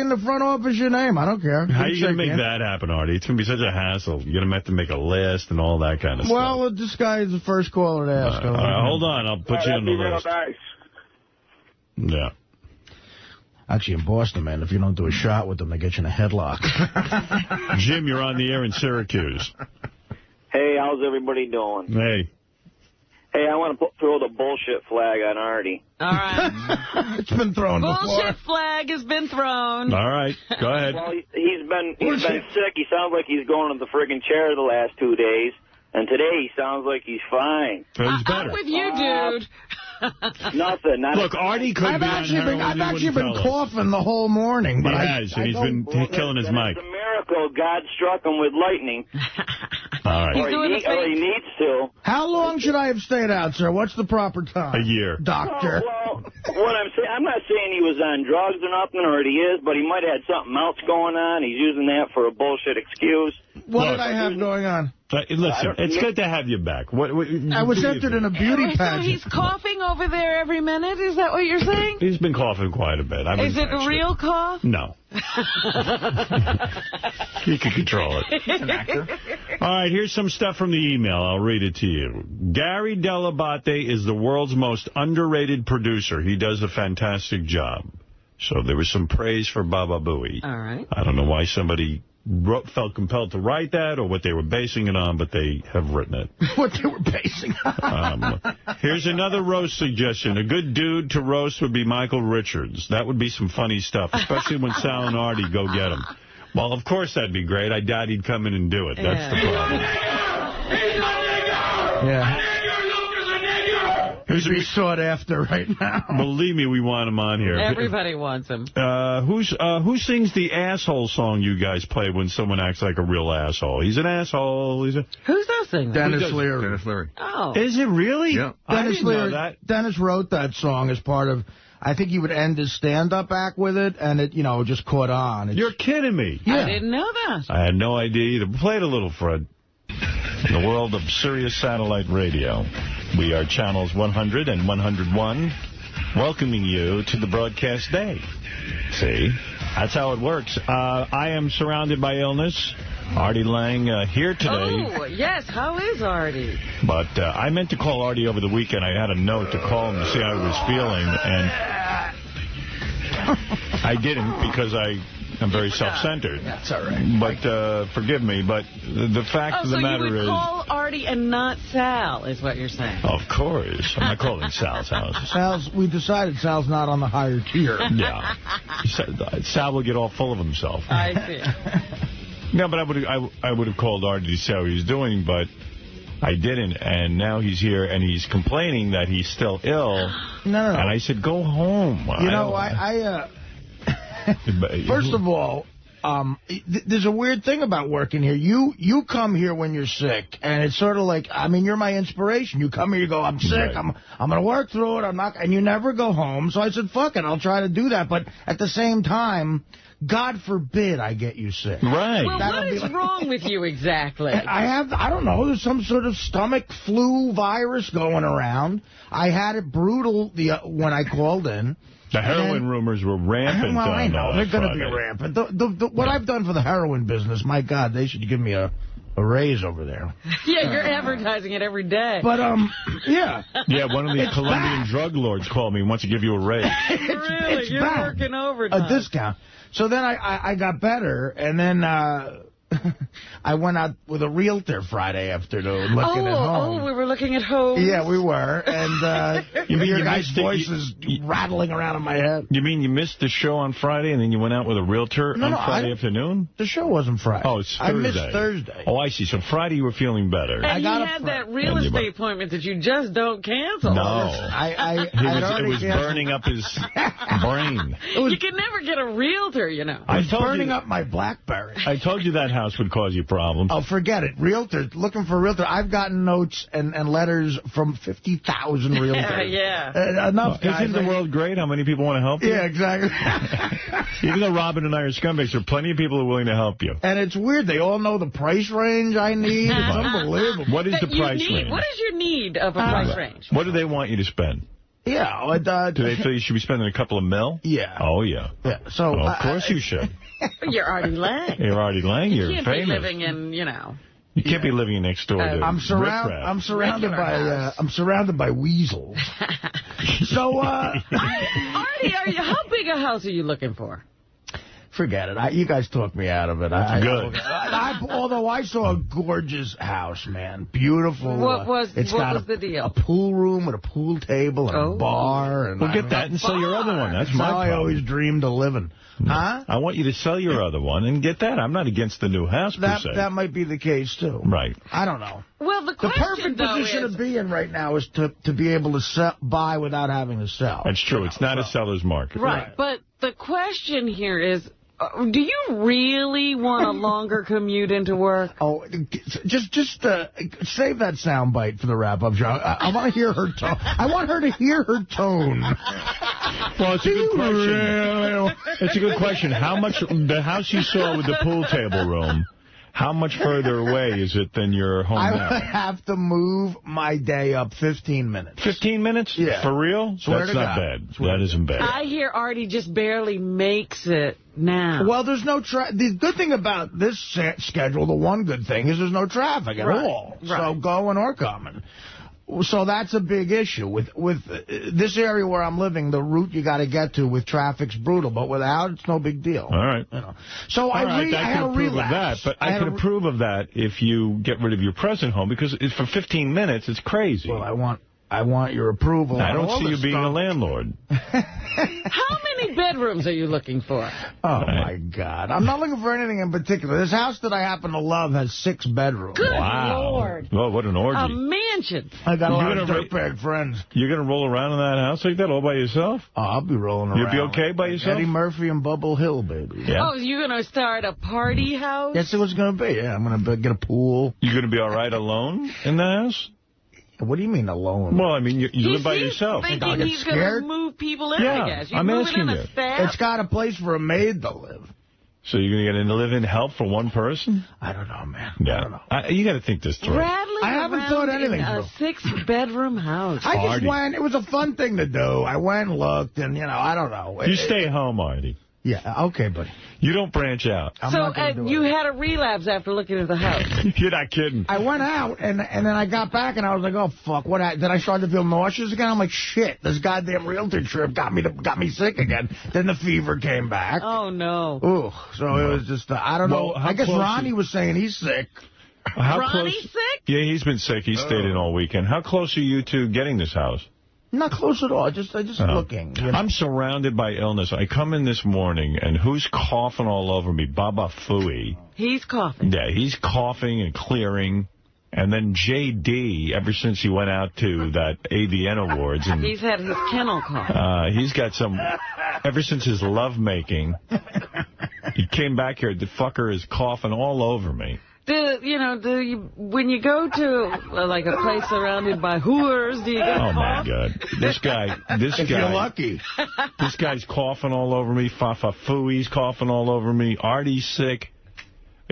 in the front office your name. I don't care. How are you going to make that happen, Artie? It's going to be such a hassle. You're going to have to make a list and all that kind of stuff. Well, this guy is the first caller to ask. Hold on. I'll put you on the list. Nice. Yeah. Actually, in Boston, man, if you don't do a shot with them, they get you in a headlock. Jim, you're on the air in Syracuse. Hey, how's everybody doing? Hey. Hey, I want to throw the bullshit flag on Artie. All right. It's been thrown Bullshit flag has been thrown. All right. Go ahead. Well, he's been sick. He sounds like he's going to the friggin' chair the last 2 days. And today he sounds like he's fine. He's better. I'm with you, dude. Nothing. Look, Artie could I've be actually been coughing the whole morning. But he has, and he's been killing his mic. It's a miracle God struck him with lightning. All right. Or he needs to. How long should I have stayed out, sir? What's the proper time? A year. Doctor. Well, what I'm saying, I'm not saying he was on drugs or nothing, or he is, but he might have had something else going on. He's using that for a bullshit excuse. What did I have going on? Listen, it's good to have you back. I was entered in a beauty pageant. So he's coughing over there every minute? Is that what you're saying? He's been coughing quite a bit. Is it a real cough? No. He can control it. He's an actor. All right, here's some stuff from the email. I'll read it to you. Gary Dell'Abate is the world's most underrated producer. He does a fantastic job. So there was some praise for Baba Booey. All right. I don't know why somebody felt compelled to write that or what they were basing it on, but they have written it. What they were basing on. Here's another roast suggestion. A good dude to roast would be Michael Richards. That would be some funny stuff, especially when Sal and Artie go get him. Well, of course that'd be great. I doubt he'd come in and do it. That's the problem. Yeah. He's be sought after right now. Believe me, we want him on here. Everybody wants him. Who sings the asshole song you guys play when someone acts like a real asshole? He's an asshole. Who's that singer? Dennis Leary. Oh. Is it really? Yeah. Dennis Leary. Know that. Dennis wrote that song as part of, I think he would end his stand-up act with it, and it, just caught on. You're kidding me. Yeah. I didn't know that. I had no idea either. Play it a little, Fred. In the world of Sirius Satellite Radio, we are channels 100 and 101, welcoming you to the broadcast day. See? That's how it works. I am surrounded by illness. Artie Lang here today. Oh, yes. How is Artie? But I meant to call Artie over the weekend. I had a note to call him to see how he was feeling, and I didn't because I'm very self-centered. That's all right. But forgive me, but the fact of the matter is... so you would call Artie and not Sal, is what you're saying. Of course. I'm not calling Sal's house. We decided Sal's not on the higher tier. Yeah. Sal will get all full of himself. I see. No, but I would have called Artie to see how he was doing, but I didn't. And now he's here, and he's complaining that he's still ill. No. And I said, go home. First of all, there's a weird thing about working here. You come here when you're sick, and it's sort of like, I mean, you're my inspiration. You come here, you go, I'm sick, right. I'm going to work through it, and you never go home. So I said, fuck it, I'll try to do that. But at the same time, God forbid I get you sick. Right. Well, what is wrong with you exactly? I don't know, there's some sort of stomach flu virus going around. I had it brutal when I called in. The heroin rumors were rampant. Well, I know. They're going to be rampant. What I've done for the heroin business, my God, they should give me a raise over there. Yeah, you're advertising it every day. But, yeah. Yeah, one of the Colombian drug lords called me and wants to give you a raise. Really? You're working overtime. A discount. So then I got better, and then I went out with a realtor Friday afternoon looking at homes. Oh, we were looking at homes? Yeah, we were. And your guys' voices rattling around in my head. You mean you missed the show on Friday and then you went out with a realtor on Friday afternoon? The show wasn't Friday. Oh, it's Thursday. I missed Thursday. Oh, I see. So Friday you were feeling better. And you had that real estate appointment that you just don't cancel. No. It was burning up his brain. You can never get a realtor, you know. I was burning up my BlackBerry. I told you that house would cause you problems. Oh, forget it. Realtor, looking for a realtor. I've gotten notes and letters from 50,000 realtors. Yeah. Enough, guys. Isn't the world great? How many people want to help you? Yeah, exactly. Even though Robin and I are scumbags, there are plenty of people who are willing to help you. And it's weird. They all know the price range I need. It's unbelievable. What is the price range? What is your need of a price range? What do they want you to spend? Yeah. Do they feel you should be spending a couple of mil? Yeah. Oh, yeah. So of course you should. You're Artie Lang. You're Artie Lang. You're famous. You can't be living in, You can't be living next door to I'm surrounded by weasels. So, Artie, how big a house are you looking for? Forget it. You guys talked me out of it. Good. Although I saw a gorgeous house, man. Beautiful. What was the deal? A pool room with a pool table and a bar. And well, get that and sell your other one. That's my how problem. I always dreamed of living. Huh? I want you to sell your other one and get that. I'm not against the new house, per se. That might be the case, too. Right. I don't know. Well, the perfect position to be in right now is to be able to buy without having to sell. That's true. It's not a seller's market. Right. But the question here is, do you really want a longer commute into work? Oh, just save that soundbite for the wrap-up show. I want to hear her tone. I want her to hear her tone. Well, it's a good question. It's a good question. How much, the house you saw with the pool table room, how much further away is it than your home now? I would have to move my day up 15 minutes. 15 minutes? Yeah. For real? That's not bad. That isn't bad. I hear Artie just barely makes it now. Well, there's no the good thing about this schedule, the one good thing, is there's no traffic at all. Right. So going or coming. So that's a big issue. With this area where I'm living, the route you got to get to with traffic's brutal, but without, it's no big deal. All right. So I can approve of that, but I can approve of that if you get rid of your present home, because for 15 minutes, it's crazy. Well, I want your approval. I don't see you being a landlord. How many bedrooms are you looking for? Oh, my God. I'm not looking for anything in particular. This house that I happen to love has 6 bedrooms. Good Lord. Well, what an orgy. A mansion. I got a lot of dirtbag friends. You're going to roll around in that house like that all by yourself? Oh, I'll be rolling around. You'll be okay by yourself? Eddie Murphy and Bubble Hill, baby. Yeah. Oh, you're going to start a party house? That's what it's going to be. Yeah, I'm going to get a pool. You're going to be all right alone in the house? What do you mean alone? Well, I mean, you live by yourself. He's thinking he's going to move people in, I guess. I'm asking you. It's got a place for a maid to live. So you're going to get in live-in help for one person? I don't know, man. Yeah. I don't know. You got to think this through. I haven't thought anything through. A 6-bedroom house. I just went. It was a fun thing to do. I went and looked, and, I don't know. You stay home, Artie. Yeah, okay, buddy. You don't branch out. So you had a relapse after looking at the house. You're not kidding. I went out, and then I got back, and I was like, oh, fuck. Then I started to feel nauseous again. I'm like, shit, this goddamn realtor trip got me sick again. Then the fever came back. Oh, no. Ooh, so it was just, I don't know. I guess Ronnie was saying he's sick. Ronnie's sick? Yeah, he's been sick. He stayed in all weekend. How close are you to getting this house? Not close at all. Just looking. I'm surrounded by illness. I come in this morning, and who's coughing all over me? Baba Fooey. He's coughing. Yeah, he's coughing and clearing. And then J.D., ever since he went out to that AVN Awards. And, he's had his kennel cough. He's got some, ever since his lovemaking. He came back here. The fucker is coughing all over me. When you go to like a place surrounded by whores, do you get Oh, cough? my God. This guy. If you're lucky. This guy's coughing all over me. Fafa Fooey's coughing all over me. Artie's sick.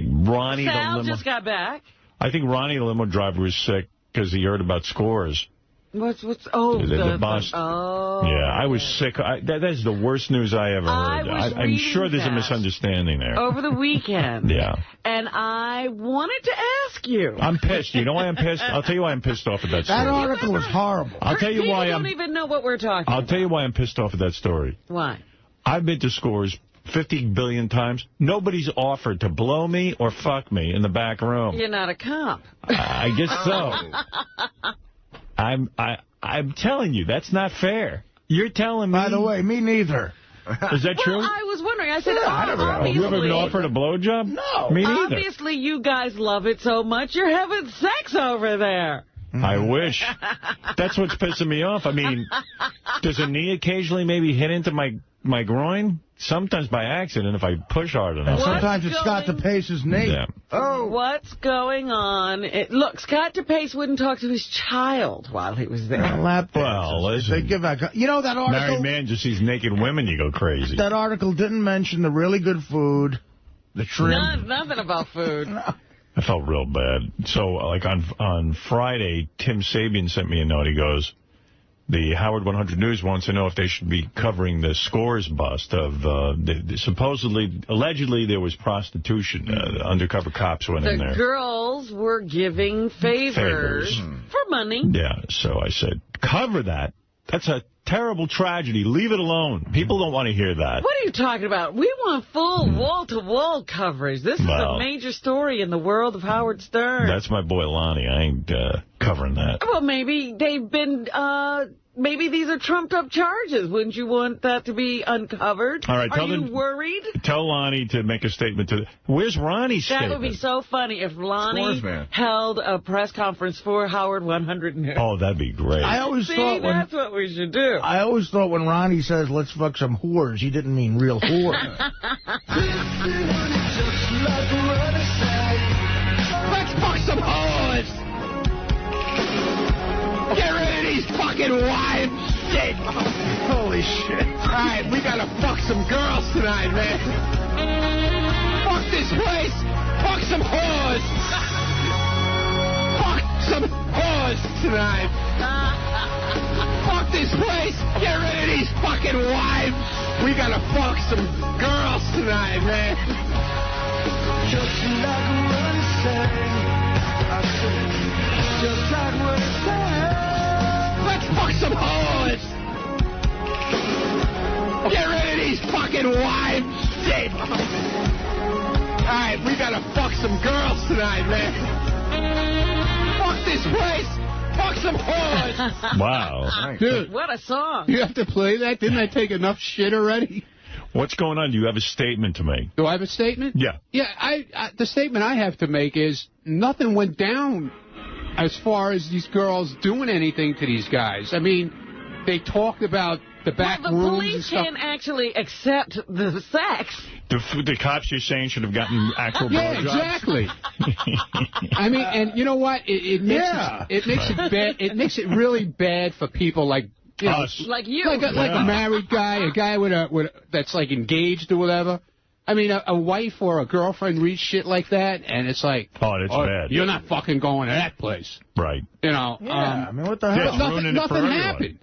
Ronnie, Sal the limo. just got back. I think Ronnie, the limo driver, was sick because he heard about Scores. The bus. Oh. Yeah, I was sick. That is the worst news I ever heard. I'm sure there's a misunderstanding there. Over the weekend. Yeah. And I wanted to ask you. I'm pissed. You know why I'm pissed? I'll tell you why I'm pissed off at that story. That article was horrible. I'll tell you why I don't even know what we're talking about. I'll tell you why I'm pissed off at that story. Why? I've been to Scores 50 billion times. Nobody's offered to blow me or fuck me in the back room. You're not a cop. I guess so. I'm telling you, that's not fair. You're telling me. By the way, me neither. Is that true? Well, I was wondering. I said, You ever been offered a blowjob? No. Me neither. Obviously, you guys love it so much, you're having sex over there. I wish. That's what's pissing me off. I mean, does a knee occasionally maybe hit into my groin? Sometimes by accident if I push hard enough. Sometimes it's Scott DePace's knee. Yeah. Oh. What's going on? Look, Scott DePace wouldn't talk to his child while he was there. Well, listen. They give out, you know that article? Married man just sees naked women, you go crazy. That article didn't mention the really good food, the trim. Nothing about food. I felt real bad. So, like, on Friday, Tim Sabian sent me a note. He goes, the Howard 100 News wants to know if they should be covering the Scores bust of, allegedly, there was prostitution. Undercover cops went in there. The girls were giving favors for money. Yeah, so I said, cover that. That's a terrible tragedy. Leave it alone. People don't want to hear that. What are you talking about? We want full wall-to-wall coverage. This is a major story in the world of Howard Stern. That's my boy Lonnie. I ain't covering that. Well, maybe they've been... maybe these are trumped-up charges. Wouldn't you want that to be uncovered? All right, are you worried? Tell Lonnie to make a statement to... Where's Ronnie's statement? That would be so funny if Lonnie held a press conference for Howard 100 News. Oh, that'd be great. I always thought that's what we should do. I always thought when Ronnie says, let's fuck some whores, he didn't mean real whores. Let's fuck some whores! Get rid of these fucking wives! Shit! Holy shit. Alright, we gotta fuck some girls tonight, man. Fuck this place! Fuck some whores! Fuck some whores tonight! Fuck this place! Get rid of these fucking wives! We gotta fuck some girls tonight, man! Just like what it sang. I said, just like what it sang. Let's fuck some whores! Get rid of these fucking wives! Shit! Alright, we gotta fuck some girls tonight, man! Fuck this place! Fuck some whores! Wow. Dude, what a song. You have to play that? Didn't I take enough shit already? What's going on? Do you have a statement to make? Do I have a statement? Yeah. Yeah, the statement I have to make is nothing went down as far as these girls doing anything to these guys. I mean, they talked about the back rooms and stuff. The police can't actually accept the sex. The cops, you're saying, should have gotten actual blowjobs? Exactly. I mean, and you know what? It makes it bad. It makes it really bad for people like us, like you, like a married guy, a guy with that's like engaged or whatever. I mean, a wife or a girlfriend reads shit like that, and it's like, that's bad. You're not fucking going to that place, right? You know. Yeah, I mean, what the hell? Nothing happened.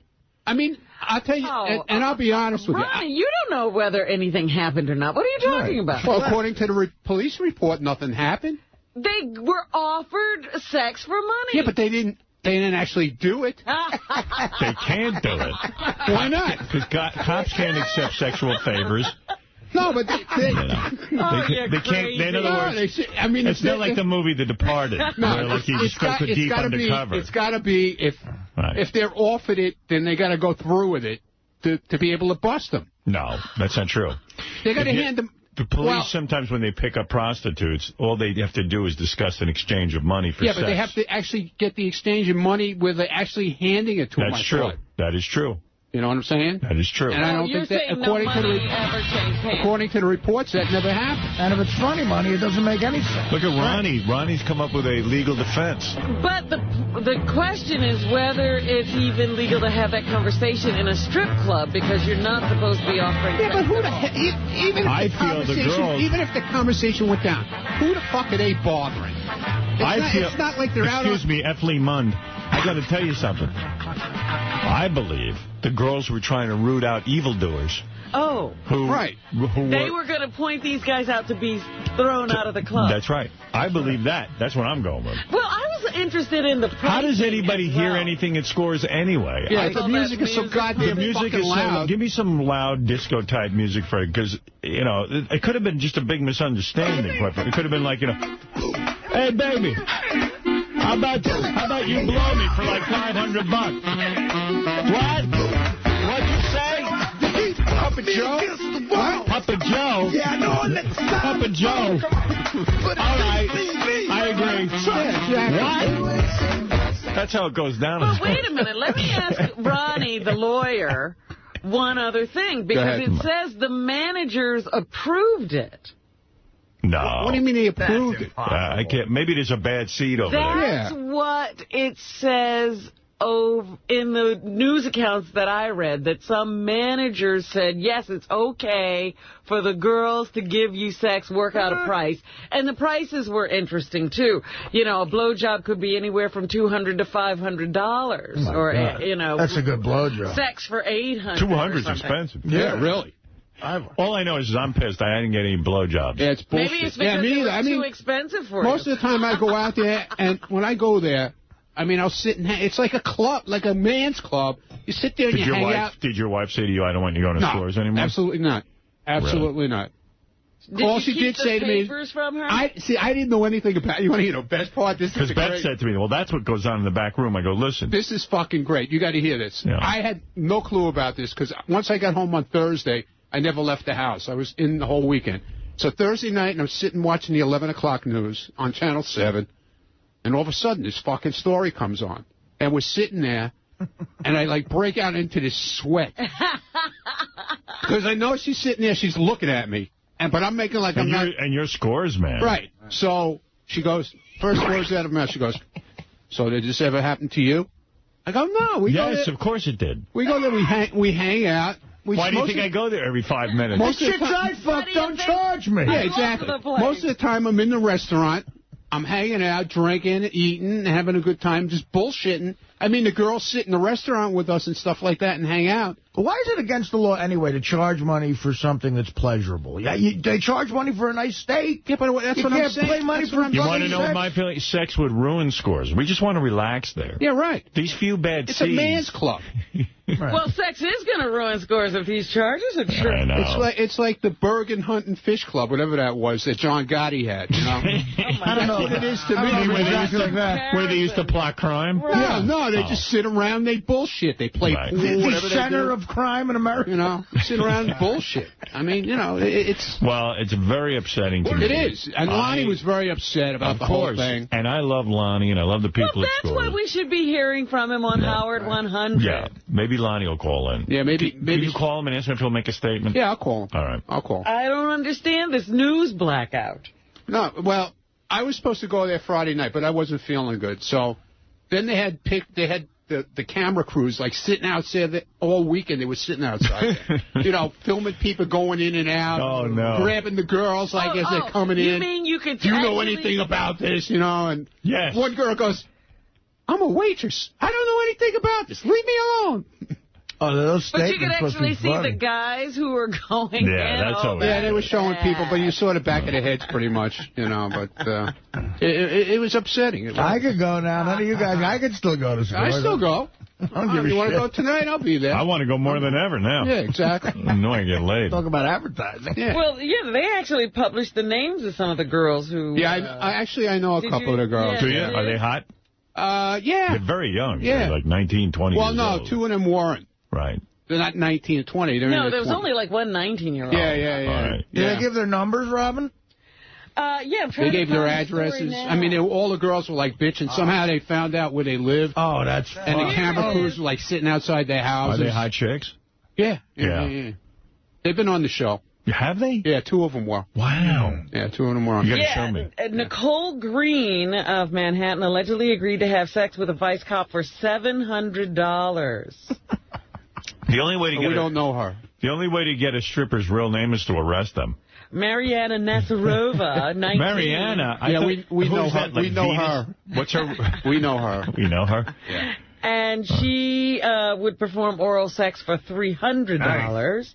I mean, I'll tell you, and I'll be honest with Ronnie, you don't know whether anything happened or not. What are you talking about? Well, according to the police report, nothing happened. They were offered sex for money. Yeah, but they didn't actually do it. They can't do it. Why not? Because cops can't accept sexual favors. No, but they can't. In other words, I mean, it's not like the movie The Departed, where like you just go deep undercover. It's got to be if they're offered it, then they got to go through with it to be able to bust them. No, that's not true. They got to hand them. The police sometimes when they pick up prostitutes, all they have to do is discuss an exchange of money for sex. Yeah, but they have to actually get the exchange of money where they're actually handing it to them. That's true. That is true. You know what I'm saying? That is true. And I don't think that, according to the reports, that never happened. And if it's funny money, it doesn't make any sense. Look at Ronnie. Ronnie's come up with a legal defense. But the question is whether it's even legal to have that conversation in a strip club, because you're not supposed to be offering. Yeah, but who the hell? Even if the conversation went down, who the fuck are they bothering? It's not like they're out. Excuse me, F. Lee Mund. I got to tell you something. I believe the girls were trying to root out evildoers. Oh, right. They were going to point these guys out to be thrown out of the club. That's right. I believe that. That's what I'm going with. Well, I was interested in the pricing. How does anybody hear anything at Scores anyway? Yeah, the music is so goddamn fucking loud. Give me some loud disco-type music for it, because, you know, it could have been just a big misunderstanding. It could have been like, you know, hey, baby, how about you blow me for like $500? What? What'd you say? Papa Joe? What? Papa Joe? Yeah, no, Papa Joe. All right. I agree. What? That's how it goes down. But wait a minute. Let me ask Ronnie, the lawyer, one other thing. Because it says the managers approved it. No. What do you mean they approved it? I can't. Maybe there's a bad seed over there. That's what it says in the news accounts that I read, that some managers said, yes, it's okay for the girls to give you sex, work out a price. And the prices were interesting, too. You know, a blowjob could be anywhere from $200 to $500. God. You know. That's a good blowjob. Sex for $800. $200's expensive. Yeah, really. All I know is I'm pissed. I didn't get any blowjobs. Yeah, it's bullshit. Maybe it's because it was too expensive for you. Most of the time I go out there, and when I go there, I mean, I'll sit and hang. It's like a club, like a man's club. You sit there and you hang out. Did your wife say to you, I don't want you going to Scores anymore? Absolutely not. Absolutely not. All she did say to me, from her? I didn't know anything about it. You want to hear the best part? Because Beth said to me, well, that's what goes on in the back room. I go, listen. This is fucking great. You got to hear this. Yeah. I had no clue about this, because once I got home on Thursday, I never left the house. I was in the whole weekend. So Thursday night, and I'm sitting watching the 11 o'clock news on Channel 7, and all of a sudden, this fucking story comes on. And we're sitting there, and I, like, break out into this sweat. Because I know she's sitting there, she's looking at me. But I'm making like I'm not... And you're Scores, man. Right. So she goes, first words out of her mouth, she goes, so did this ever happen to you? I go, no. Yes, of course it did. We go there, we hang out. Why do you think I go there every 5 minutes? Most of the time, fuck, don't charge me. Yeah, exactly. Most of the time I'm in the restaurant. I'm hanging out, drinking, eating, having a good time, just bullshitting. I mean, the girls sit in the restaurant with us and stuff like that and hang out. But why is it against the law anyway to charge money for something that's pleasurable? Yeah, they charge money for a nice steak. Yeah, but that's what I'm saying. You can't pay money for You want to know my feeling? Sex would ruin Scores. We just want to relax there. Yeah, right. These few bad seeds. It's a man's club. Right. Well, sex is going to ruin Scores if these charges are true. I know. It's like the Bergen Hunt and Fish Club, whatever that was that John Gotti had. You know? I don't know what it is to me. Where they used to plot crime? Right. No, they just sit around, they bullshit. They play pool, the center of crime in America. You know, sit around and bullshit. I mean, you know, it's... Well, it's very upsetting to me. It is. And Lonnie was very upset about the whole thing. And I love Lonnie, and I love the people at Scores. That's what we should be hearing from him on Howard 100. Yeah, maybe Lonnie will call in. Yeah, maybe. Can you call him and ask him if he'll make a statement? Yeah, I'll call him. All right. I'll call. I don't understand this news blackout. No, well, I was supposed to go there Friday night, but I wasn't feeling good. So then they had the camera crews like sitting outside all weekend. They were sitting outside, you know, filming people going in and out. Oh no! Grabbing the girls like as they're coming in. You mean you could? Do you know anything about this? You know, and yes. One girl goes, "I'm a waitress. I don't know anything about this. Leave me alone." Oh, those but you could actually see the guys who were going in. Yeah, they were showing people, but you saw the back of their heads pretty much, you know. But it was upsetting. I could go now. None of you guys. I could still go to school. I still go. I don't give a shit. You want to go tonight? I'll be there. I want to go more than ever now. Yeah, exactly. I know I get laid. Talk about advertising. Yeah. Well, yeah, they actually published the names of some of the girls who... Yeah, I know a couple of the girls. Do you? Are they hot? Yeah. They're very young. Yeah. They're like 19, 20 Well, years no, old. 2 of them weren't. Right. They're not 19 or 20. They're no, there was only like one 19-year-old. Yeah. Right. Did they give their numbers, Robin? Yeah, I'm trying They to gave their find the story addresses. now. I mean, all the girls were like bitching. Somehow they found out where they live. Oh, that's And the camera crews were like sitting outside their houses. Are they hot chicks? Yeah. Yeah. They've been on the show. Have they? Yeah, 2 of them were. Wow. Yeah, 2 of them were on. You got to show me. Nicole Green of Manhattan allegedly agreed to have sex with a vice cop for $700. The only way to get we don't know her. The only way to get a stripper's real name is to arrest them. Mariana Nasarova, 19. Mariana? We know her. Like we know Venus? her. What's her? We know her. We know her? Yeah. And she would perform oral sex for $300. Nice.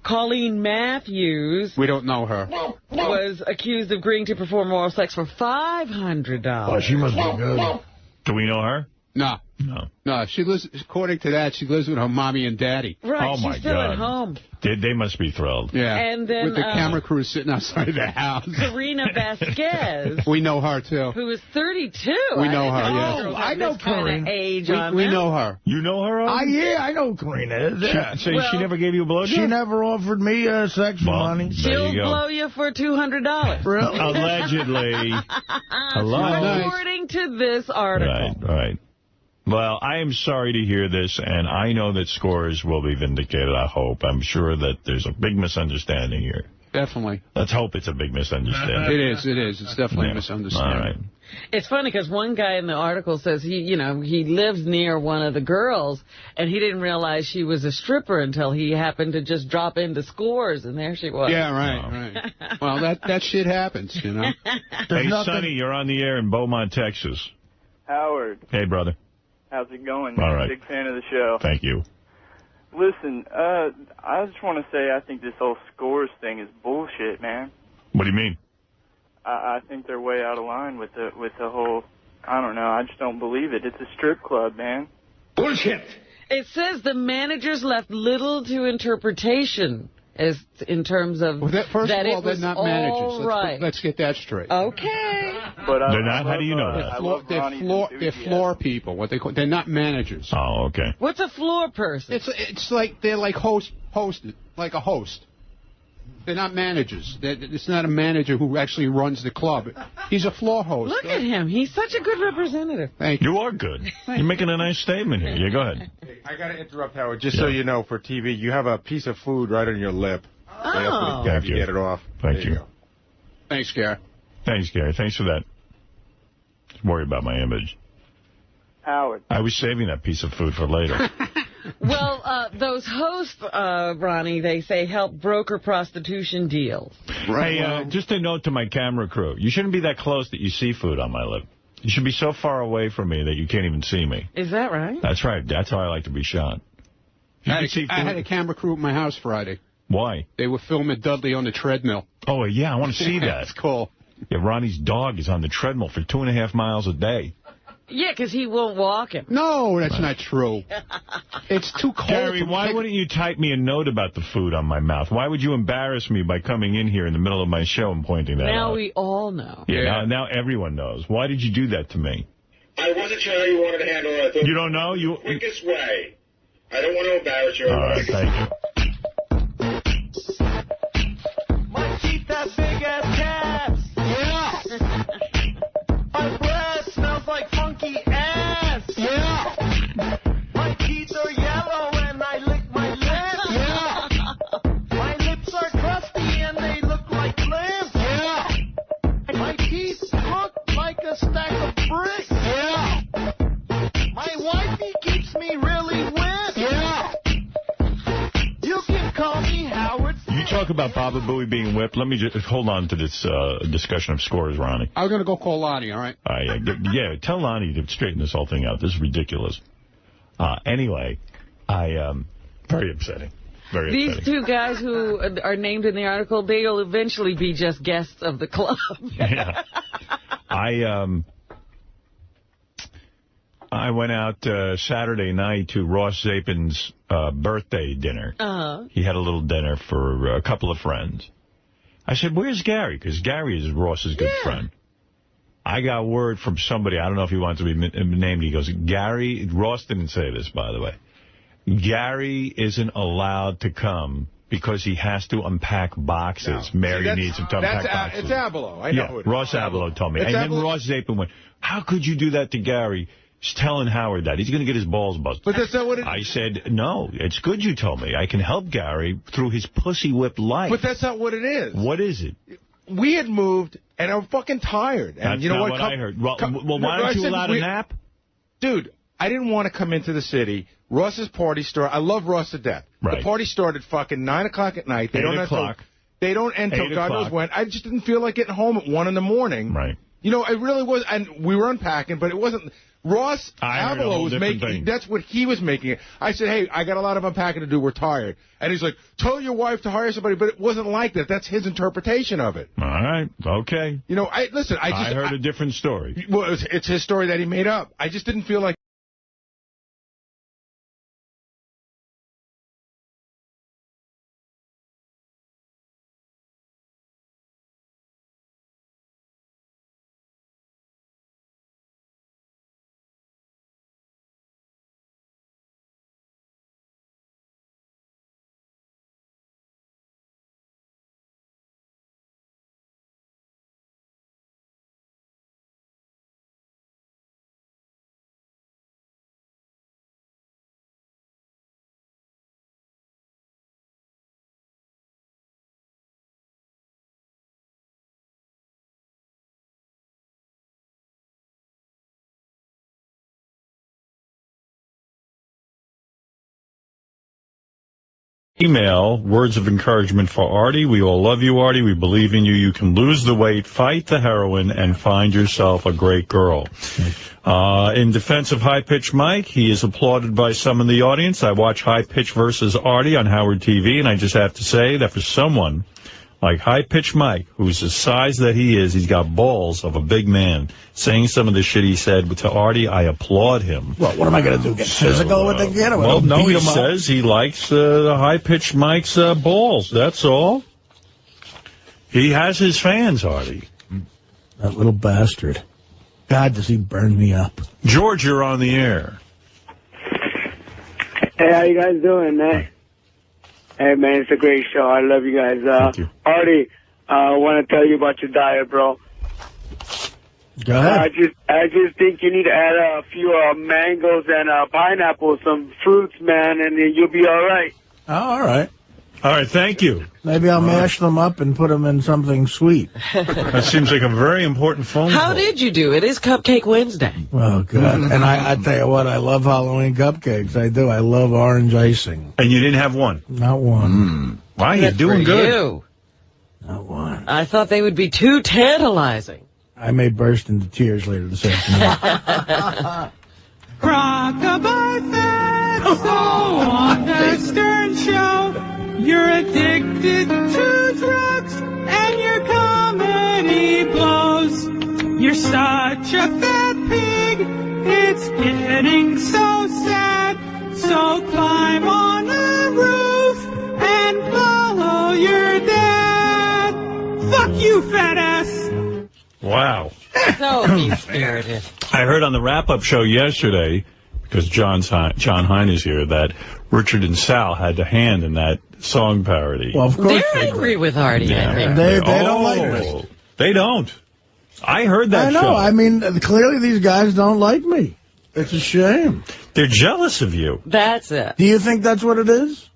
Colleen Matthews. We don't know her. Was accused of agreeing to perform oral sex for $500. Oh, she must be good. Do we know her? No. No. No, she lives, according to that, she lives with her mommy and daddy. Right, oh my she's still God. at home. They must be thrilled. Yeah. And then, with the camera crew sitting outside the house. Karina Vasquez. We know her, too. Who is 32. We know her, yeah. Oh, I know Karina. Age we know her. You know her? Yeah, I know Karina. Yeah. So she never gave you a blowjob? She never offered me sex for money. She'll blow you for $200. Really? Allegedly. Hello? According to this article. Right. Well, I am sorry to hear this, and I know that scores will be vindicated, I hope. I'm sure that there's a big misunderstanding here. Definitely. Let's hope it's a big misunderstanding. It is. It's definitely a misunderstanding. All right. It's funny because one guy in the article says he lives near one of the girls, and he didn't realize she was a stripper until he happened to just drop into Scores, and there she was. Yeah, right. Well, that shit happens, you know. Hey, Sonny, you're on the air in Beaumont, Texas. Howard. Hey, brother. How's it going? All right. Big fan of the show. Thank you. Listen, I just want to say I think this whole Scores thing is bullshit, man. What do you mean? I think they're way out of line with the whole, I don't know, I just don't believe it. It's a strip club, man. Bullshit! It says the managers left little to interpretation as in terms of first that of all, it was they're not all managers. right. Let's get that straight. Okay. But they're not? How do you know that? They're floor people. What they call, they're not managers. Oh, okay. What's a floor person? It's like they're like hosted, like a host. They're not managers. It's not a manager who actually runs the club. He's a floor host. Look at him. He's such a good representative. Thank you. You are good. You're making a nice statement here. Yeah, go ahead. I got to interrupt, Howard, just so you know, for TV, you have a piece of food right on your lip. Oh. So you get it off. Thank you. Thanks, Gary. Thanks, Gary. Thanks for that. Just worry about my image. Howard. I was saving that piece of food for later. Well, those hosts, Ronnie, they say help broker prostitution deals. Right. Hey, just a note to my camera crew. You shouldn't be that close that you see food on my lip. You should be so far away from me that you can't even see me. Is that right? That's right. That's how I like to be shot. I had a camera crew at my house Friday. Why? They were filming Dudley on the treadmill. Oh, yeah, I want to see that. That's cool. Yeah, Ronnie's dog is on the treadmill for 2.5 miles a day. Yeah, because he won't walk him. No, that's not true. It's too cold. Gary, why wouldn't you type me a note about the food on my mouth? Why would you embarrass me by coming in here in the middle of my show and pointing that out? Now we all know. Yeah, now everyone knows. Why did you do that to me? I wasn't sure how you wanted to handle it. I thought You don't know? the quickest way. I don't want to embarrass you. All right, thank you. My teeth have big ass caps. Yeah. My breath smells like funky ass. Yeah. My teeth are yellow and I lick my lips. Yeah. My lips are crusty and they look like lips. Yeah. My teeth look like a stack of bricks. Yeah. My wifey keeps me really wet. Yeah. You can call me Howard. You talk about Baba Booey being whipped. Let me just hold on to this discussion of Scores, Ronnie. I was going to go call Lonnie, all right? Yeah, tell Lonnie to straighten this whole thing out. This is ridiculous. Anyway, very upsetting. Very These upsetting. two guys who are named in the article, they'll eventually be just guests of the club. Yeah. I went out Saturday night to Ross Zapin's birthday dinner. Uh-huh. He had a little dinner for a couple of friends. I said, where's Gary? Because Gary is Ross's good friend. I got word from somebody, I don't know if he wants to be named. He goes, Gary, Ross didn't say this, by the way. Gary isn't allowed to come because he has to unpack boxes. No. Mary needs him to unpack boxes. It's Abelo. I know who it is. Ross Abelo told me. And then Ross Zapin went, how could you do that to Gary? He's telling Howard that. He's going to get his balls busted. But that's not what it is. I said, no, it's good you told me. I can help Gary through his pussy-whipped life. But that's not what it is. What is it? We had moved, and I'm fucking tired. And That's you know not what I heard. Well, why aren't you allowed a nap? Dude, I didn't want to come into the city. Ross's party started. I love Ross to death. Right. The party started fucking 9 o'clock at night. They 8 don't o'clock. They don't end till God knows when. I just didn't feel like getting home at 1 in the morning. Right. You know, it really was. And we were unpacking, but it wasn't. Ross Avalo was making, that's what he was making it. I said, hey, I got a lot of unpacking to do, we're tired. And he's like, tell your wife to hire somebody, but it wasn't like that. That's his interpretation of it. All right, okay. You know, I heard a different story. Well, it's his story that he made up. I just didn't feel like. Email, words of encouragement for Artie. We all love you, Artie. We believe in you. You can lose the weight, fight the heroin, and find yourself a great girl. In defense of High Pitch Mike, he is applauded by some in the audience. I watch High Pitch versus Artie on Howard TV, and I just have to say that for someone like High Pitch Mike, who's the size that he is, he's got balls of a big man. Saying some of the shit he said to Artie, I applaud him. Well, what am I going to do, get physical with the kid? Well, no, he says he likes the High Pitch Mike's balls, that's all. He has his fans, Artie. That little bastard. God, does he burn me up. George, you're on the air. Hey, how you guys doing, man? Hey, man, it's a great show. I love you guys. Thank you. Artie, I want to tell you about your diet, bro. Go ahead. I just think you need to add a few mangoes and pineapples, some fruits, man, and then you'll be all right. Oh, all right. All right, thank you. Maybe I'll mash them up and put them in something sweet. That seems like a very important phone call. How did you do? It is Cupcake Wednesday. Oh, God. And I tell you what, I love Halloween cupcakes. I do. I love orange icing. And you didn't have one? Not one. Wow, you're doing good. You. Not one. I thought they would be too tantalizing. I may burst into tears later this afternoon. Rockabye Fatso on the Stern Show. You're addicted to drugs and your comedy blows. You're such a fat pig, it's getting so sad. So climb on the roof and follow your dad. Fuck you, fat ass. Wow. So mean-spirited. I heard on the wrap-up show yesterday, because John Hein is here, that Richard and Sal had a hand in that song parody. Well, of course They're angry with Artie, Yeah. I think. They don't like me. They don't. I heard that I know. show. I mean, clearly these guys don't like me. It's a shame. They're jealous of you. That's it. Do you think that's what it is?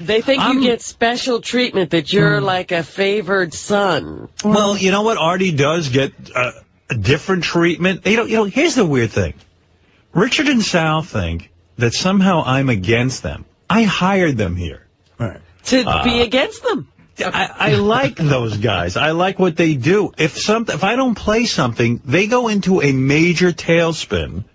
They think you get special treatment, that you're like a favored son. Well, you know what? Artie does get a different treatment. You know, here's the weird thing. Richard and Sal think that somehow I'm against them. I hired them here. Right. To be against them. I like those guys. I like what they do. If I don't play something, they go into a major tailspin.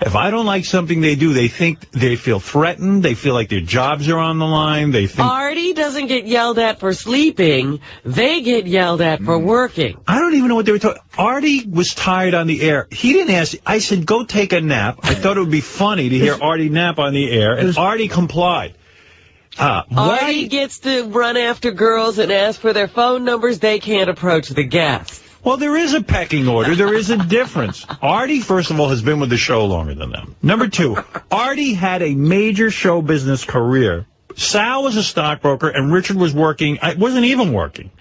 If I don't like something they do, they feel threatened. They feel like their jobs are on the line. They think Artie doesn't get yelled at for sleeping. They get yelled at for working. I don't even know what they were talking. Artie was tired on the air. He didn't ask. I said, go take a nap. I thought it would be funny to hear Artie nap on the air, and Artie complied. Artie gets to run after girls and ask for their phone numbers. They can't approach the guests. Well, there is a pecking order. There is a difference. Artie, first of all, has been with the show longer than them. Number two, Artie had a major show business career Sal was a stockbroker, and Richard was working. I wasn't even working.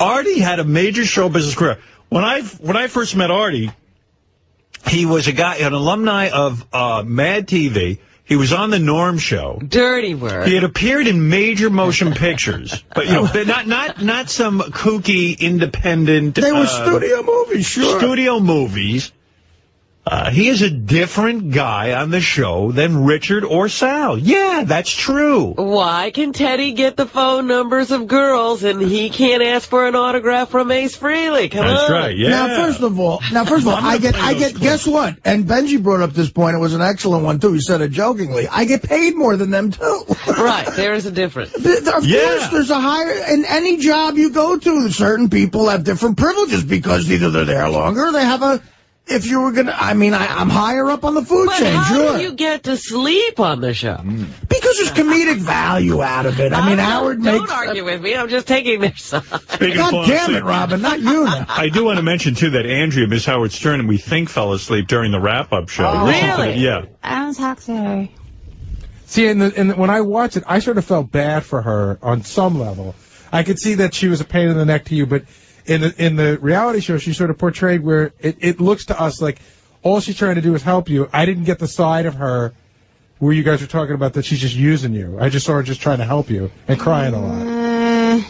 Artie had a major show business career. When I first met Artie, he was a guy, an alumni of Mad TV. He was on the Norm Show. Dirty work. He had appeared in major motion pictures, but not some kooky independent. They were studio movies, sure. Studio movies. He is a different guy on the show than Richard or Sal. Yeah, that's true. Why can Teddy get the phone numbers of girls and he can't ask for an autograph from Ace Frehley? Come on. That's right, yeah. Now, first of all, I get, guess what? And Benji brought up this point. It was an excellent one, too. He said it jokingly. I get paid more than them, too. Right, there is a difference. Of course, there's a higher, in any job you go to, certain people have different privileges because either they're there longer or they have a... If you were going to, I mean, I'm higher up on the food chain, how sure. do you get to sleep on the show? Because there's comedic value out of it. I mean, Howard makes... Don't argue with me. I'm just taking their side. God damn it, Robin, not you now. I do want to mention, too, that Andrea, Miss Howard Stern, and we think fell asleep during the wrap-up show. Oh, really? Yeah. I don't talk to her. See, when I watched it, I sort of felt bad for her on some level. I could see that she was a pain in the neck to you, but in the reality show, she sort of portrayed where it looks to us like all she's trying to do is help you. I didn't get the side of her where you guys were talking about that she's just using you. I just saw her just trying to help you and crying a lot.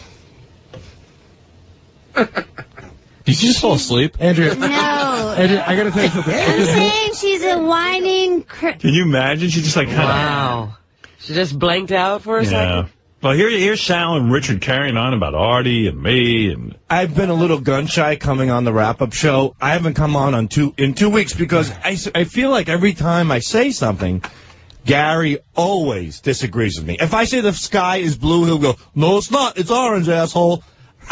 Did you just fall asleep? Andrea. No. Andrea, I got to tell you something. I'm saying she's a whining... Can you imagine? She just like kind of... Wow. She just blanked out for a second? Well, here's Sal and Richard carrying on about Artie and me. And I've been a little gun-shy coming on the wrap-up show. I haven't come on in 2 weeks because I feel like every time I say something, Gary always disagrees with me. If I say the sky is blue, he'll go, no, it's not. It's orange, asshole.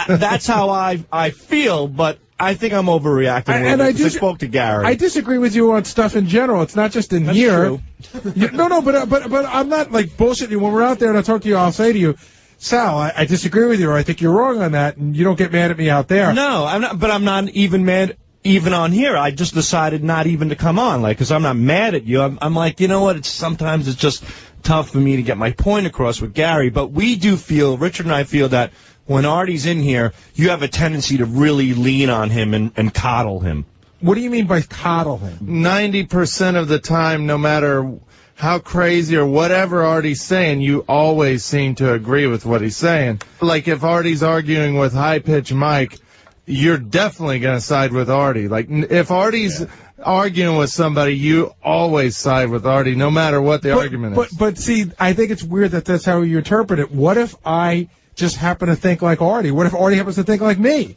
That's how I feel, but I think I'm overreacting. And I spoke to Gary. I disagree with you on stuff in general. It's not just in That's here. True. But I'm not like bullshitting you. When we're out there and I talk to you, I'll say to you, Sal, I disagree with you, or I think you're wrong on that, and you don't get mad at me out there. No, I'm not. But I'm not even mad. Even on here, I just decided not even to come on, because I'm not mad at you. I'm like, you know what? Sometimes it's just tough for me to get my point across with Gary. But we do feel, Richard and I feel that when Artie's in here, you have a tendency to really lean on him and coddle him. What do you mean by coddle him? 90% of the time, no matter how crazy or whatever Artie's saying, you always seem to agree with what he's saying. Like if Artie's arguing with high-pitched Mike, you're definitely going to side with Artie. Like if Artie's arguing with somebody, you always side with Artie, no matter what the argument is. But see, I think it's weird that that's how you interpret it. What if I just happen to think like Artie? What if Artie happens to think like me?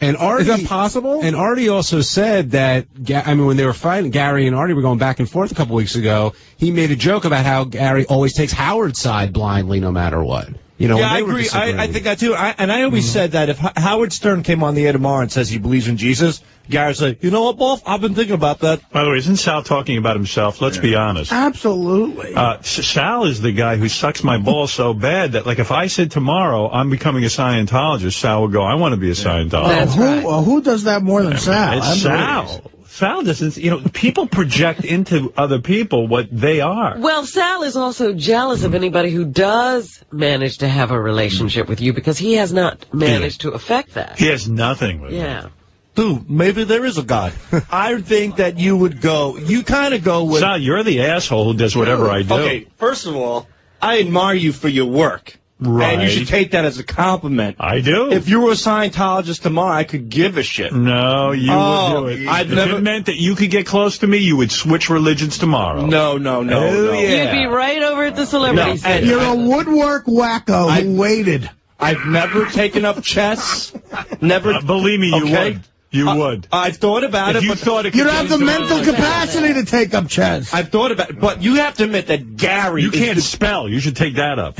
And Artie, is that possible? And Artie also said that, when they were fighting, Gary and Artie were going back and forth a couple weeks ago, he made a joke about how Gary always takes Howard's side blindly no matter what. You know, I agree. I think that, too. I always said that if Howard Stern came on the air tomorrow and says he believes in Jesus, Gary would say, you know what, Boff? I've been thinking about that. By the way, isn't Sal talking about himself? Let's be honest. Absolutely. Sal is the guy who sucks my balls so bad that, like, if I said tomorrow I'm becoming a Scientologist, Sal would go, I want to be a Scientologist. Who does that more than Sal? It's Sal. Sal doesn't, people project into other people what they are. Well, Sal is also jealous of anybody who does manage to have a relationship with you because he has not managed to affect that. He has nothing with Yeah. Dude, maybe there is a God. I think that you would go, you kind of go with... Sal, you're the asshole who does whatever I do. Okay, first of all, I admire you for your work. Right. And you should take that as a compliment. I do. If you were a Scientologist tomorrow, I could give a shit. No, you would do it. If it meant that you could get close to me, you would switch religions tomorrow. No. You'd be right over at the celebrity center. You're a woodwork wacko who waited. I've never taken up chess. Never. Believe me, you would. You would. I've thought about it. You thought it could you don't have the mental capacity to take up chess. I've thought about it, but you have to admit that Gary... You can't spell. You should take that up.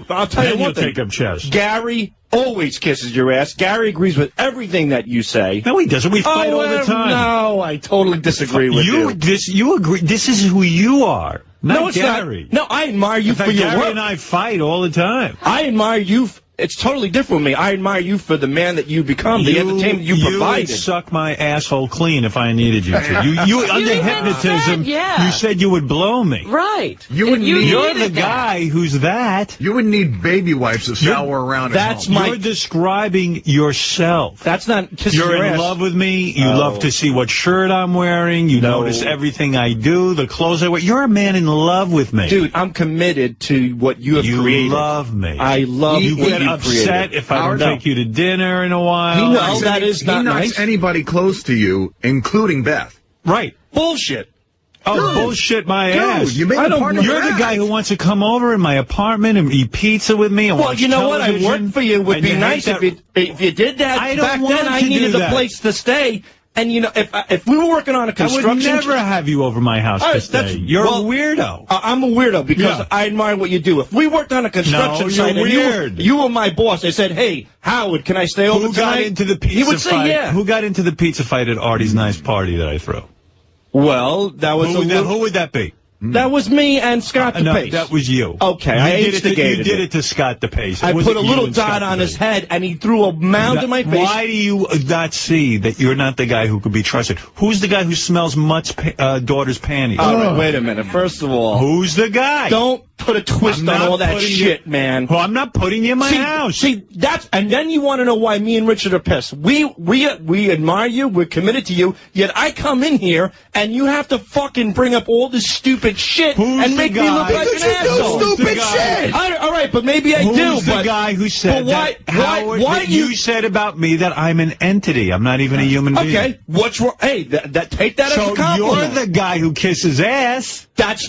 I'll tell you one thing. Take up chess. Gary always kisses your ass. Gary agrees with everything that you say. No, he doesn't. We fight all the time. No, I totally disagree with you. You agree. This is who you are. No, it's Gary. not. No, I admire you for your Gary work. and I fight all the time. I admire you It's totally different with me. I admire you for the man that you become, the entertainment you provided. You would suck my asshole clean if I needed you to. You under hypnotism, you said you would blow me. Right. You're the guy who's that. You wouldn't need baby wipes to shower around at home. You're describing yourself. That's not kissing You're your in ass. love with me. You love to see what shirt I'm wearing. You notice everything I do, the clothes I wear. You're a man in love with me. Dude, I'm committed to what you have created. You love me. I love you what get you upset created. if I don't take you to dinner in a while. He knocks anybody close to you, including Beth. Right. Bullshit. Oh, bullshit my Dude, ass. you made a partner You're the guy who wants to come over in my apartment and eat pizza with me and Well, watch you know what? I television, worked for you. It would and be hate nice that- if you did that. I don't Back want then, I to do needed a that. place to stay. And, you know, if we were working on a construction... I would never have you over my house to stay. You're a weirdo. I'm a weirdo because I admire what you do. If we worked on a construction No, site you're and weird. you were my boss, I said, hey, Howard, can I stay over Who tonight? got into the pizza He would say fight? yeah. Who got into the pizza fight at Artie's nice party that I threw? Well, that was Who would that be? That was me and Scott No, DePace. that was you. Okay, You I did instigated You did it to Scott DePace. I It put wasn't a you little and dot Scott on DePace. his head, and he threw a mound in my face. Why do you not see that you're not the guy who could be trusted? Who's the guy who smells Mutt's daughter's panties? All right, wait a minute. First of all, who's the guy? Don't put a twist on all that shit, man. Well, I'm not putting you in my house. See, and then you want to know why me and Richard are pissed. We admire you. We're committed to you. Yet I come in here and you have to fucking bring up all this stupid shit and make me look like an asshole. Stupid shit. All right, but maybe I do. Who's the guy who said why, that? Howard, why that you said about me that I'm an entity. I'm not even a human being. Okay, what's wrong? Hey, take that as a compliment. So you're the guy who kisses ass.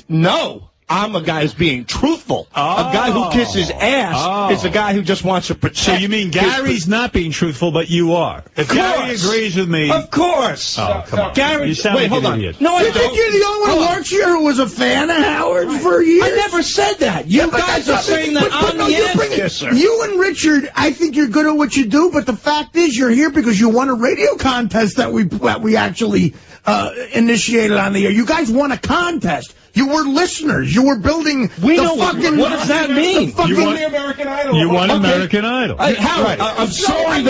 No. I'm a guy who's being truthful. A guy who kisses ass is a guy who just wants to protect. So you mean Gary's not being truthful, but you are? If Gary agrees with me... Of course. Oh, come on. Gary, you sound wait, like hold an on. idiot. No, I You think you're the only one who works here who was a fan of Howard for years? I never said that. You guys are saying that I'm the ass kisser. You and Richard, I think you're good at what you do, but the fact is you're here because you won a radio contest that we actually initiated on the air. You guys won a contest. You were listeners. You were building We the know fucking... what does that mean? You won the American Idol. You won American Idol. Howard, I'm sorry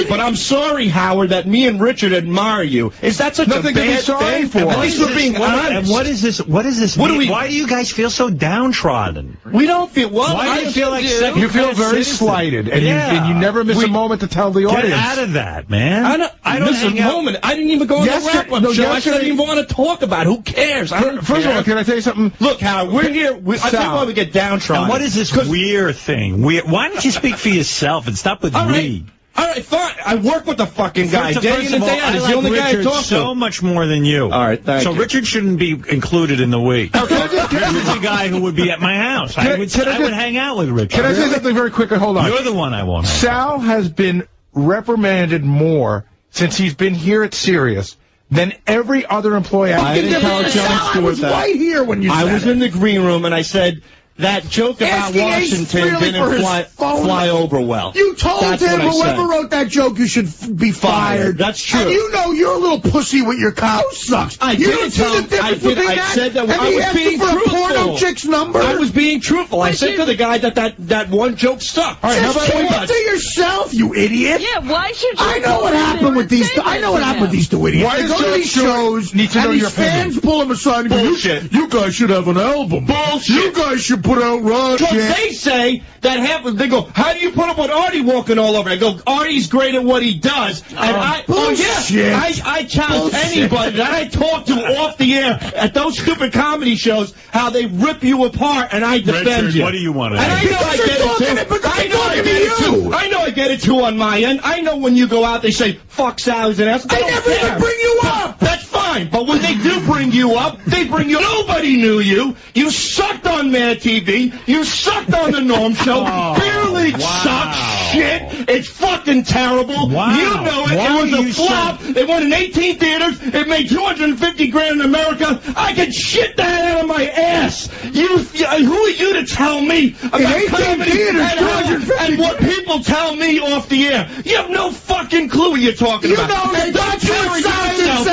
but I'm sorry, Howard, that me and Richard admire you. Is that such Nothing a to be bad sorry thing? for. At least we're being honest. And what is this? What is this? What do we- Why do you guys feel so downtrodden? We don't feel... Well, Why do you feel like second You feel class very citizen? slighted, and Yeah. you never miss a moment to tell the Get audience. out of that, man. I don't miss a moment. I didn't even go on the Yesterday- wrap-up no, show. I yesterday- didn't even want to talk about it. Who cares? I don't First of all, can I tell you something? Look, Howard, we're here. I think why we get downtrodden. And what is this weird thing? Why don't you speak for yourself and stop with me? All right, fine. I work with the fucking guy First day in and of all, day out. I He's like the only guy I Richard talk so to. much more than you. All right, thank so you. Richard shouldn't be included in the week. He's the guy who would be at my house. I would hang out with Richard. Can I say something very quickly? Hold on. You're the one I want. Sal has been reprimanded more since he's been here at Sirius than every other employee. I didn't tell Jon Stewart that. right here when you said I was in the green room and I said that joke about Asking Ace Washington Frehley for didn't his phone fly over well. You told That's him what I whoever said. wrote that joke you should be fired. That's true. And you know you're a little pussy with your cow sucks. I you didn't don't see tell the him. difference I did. between I that said that and I me was asking being for truthful. a porno chick's number. I was being truthful. I said to the guy that one joke stuck. All right, just keep it to yourself, you idiot. Yeah, why should you... I know what happened with these. I know what happened with these two idiots. Why They does go to Jon these Stewart shows, need to know and your these fans opinion? pull them aside and go, Bullshit. You guys should have an album. Bullshit. You guys should put out rock. Because they say that happens. They go, how do you put up with Artie walking all over? I go, Artie's great at what he does. And I challenge anybody that I talk to off the air at those stupid comedy shows how they rip you apart, and I defend Richard, you. what do you want to And I know I get it too. I know I get it too. I know I get it too on my end. I know when you go out, they say fuck Sally's an ass. They never even bring you up. That's fine. But when they do bring you up, they bring you. Nobody knew you. You sucked on Mad TV. You sucked on the Norm Show. Barely sucked. Shit. It's fucking terrible. Wow. You know it. Why It was a flop. They won in 18 theaters. It made $250,000 in America. I could shit that out of my ass. Who are you to tell me about 18 comedy theaters, and what people tell me off the air? You have no fucking clue what you're talking about. You know, And don't carry yourself.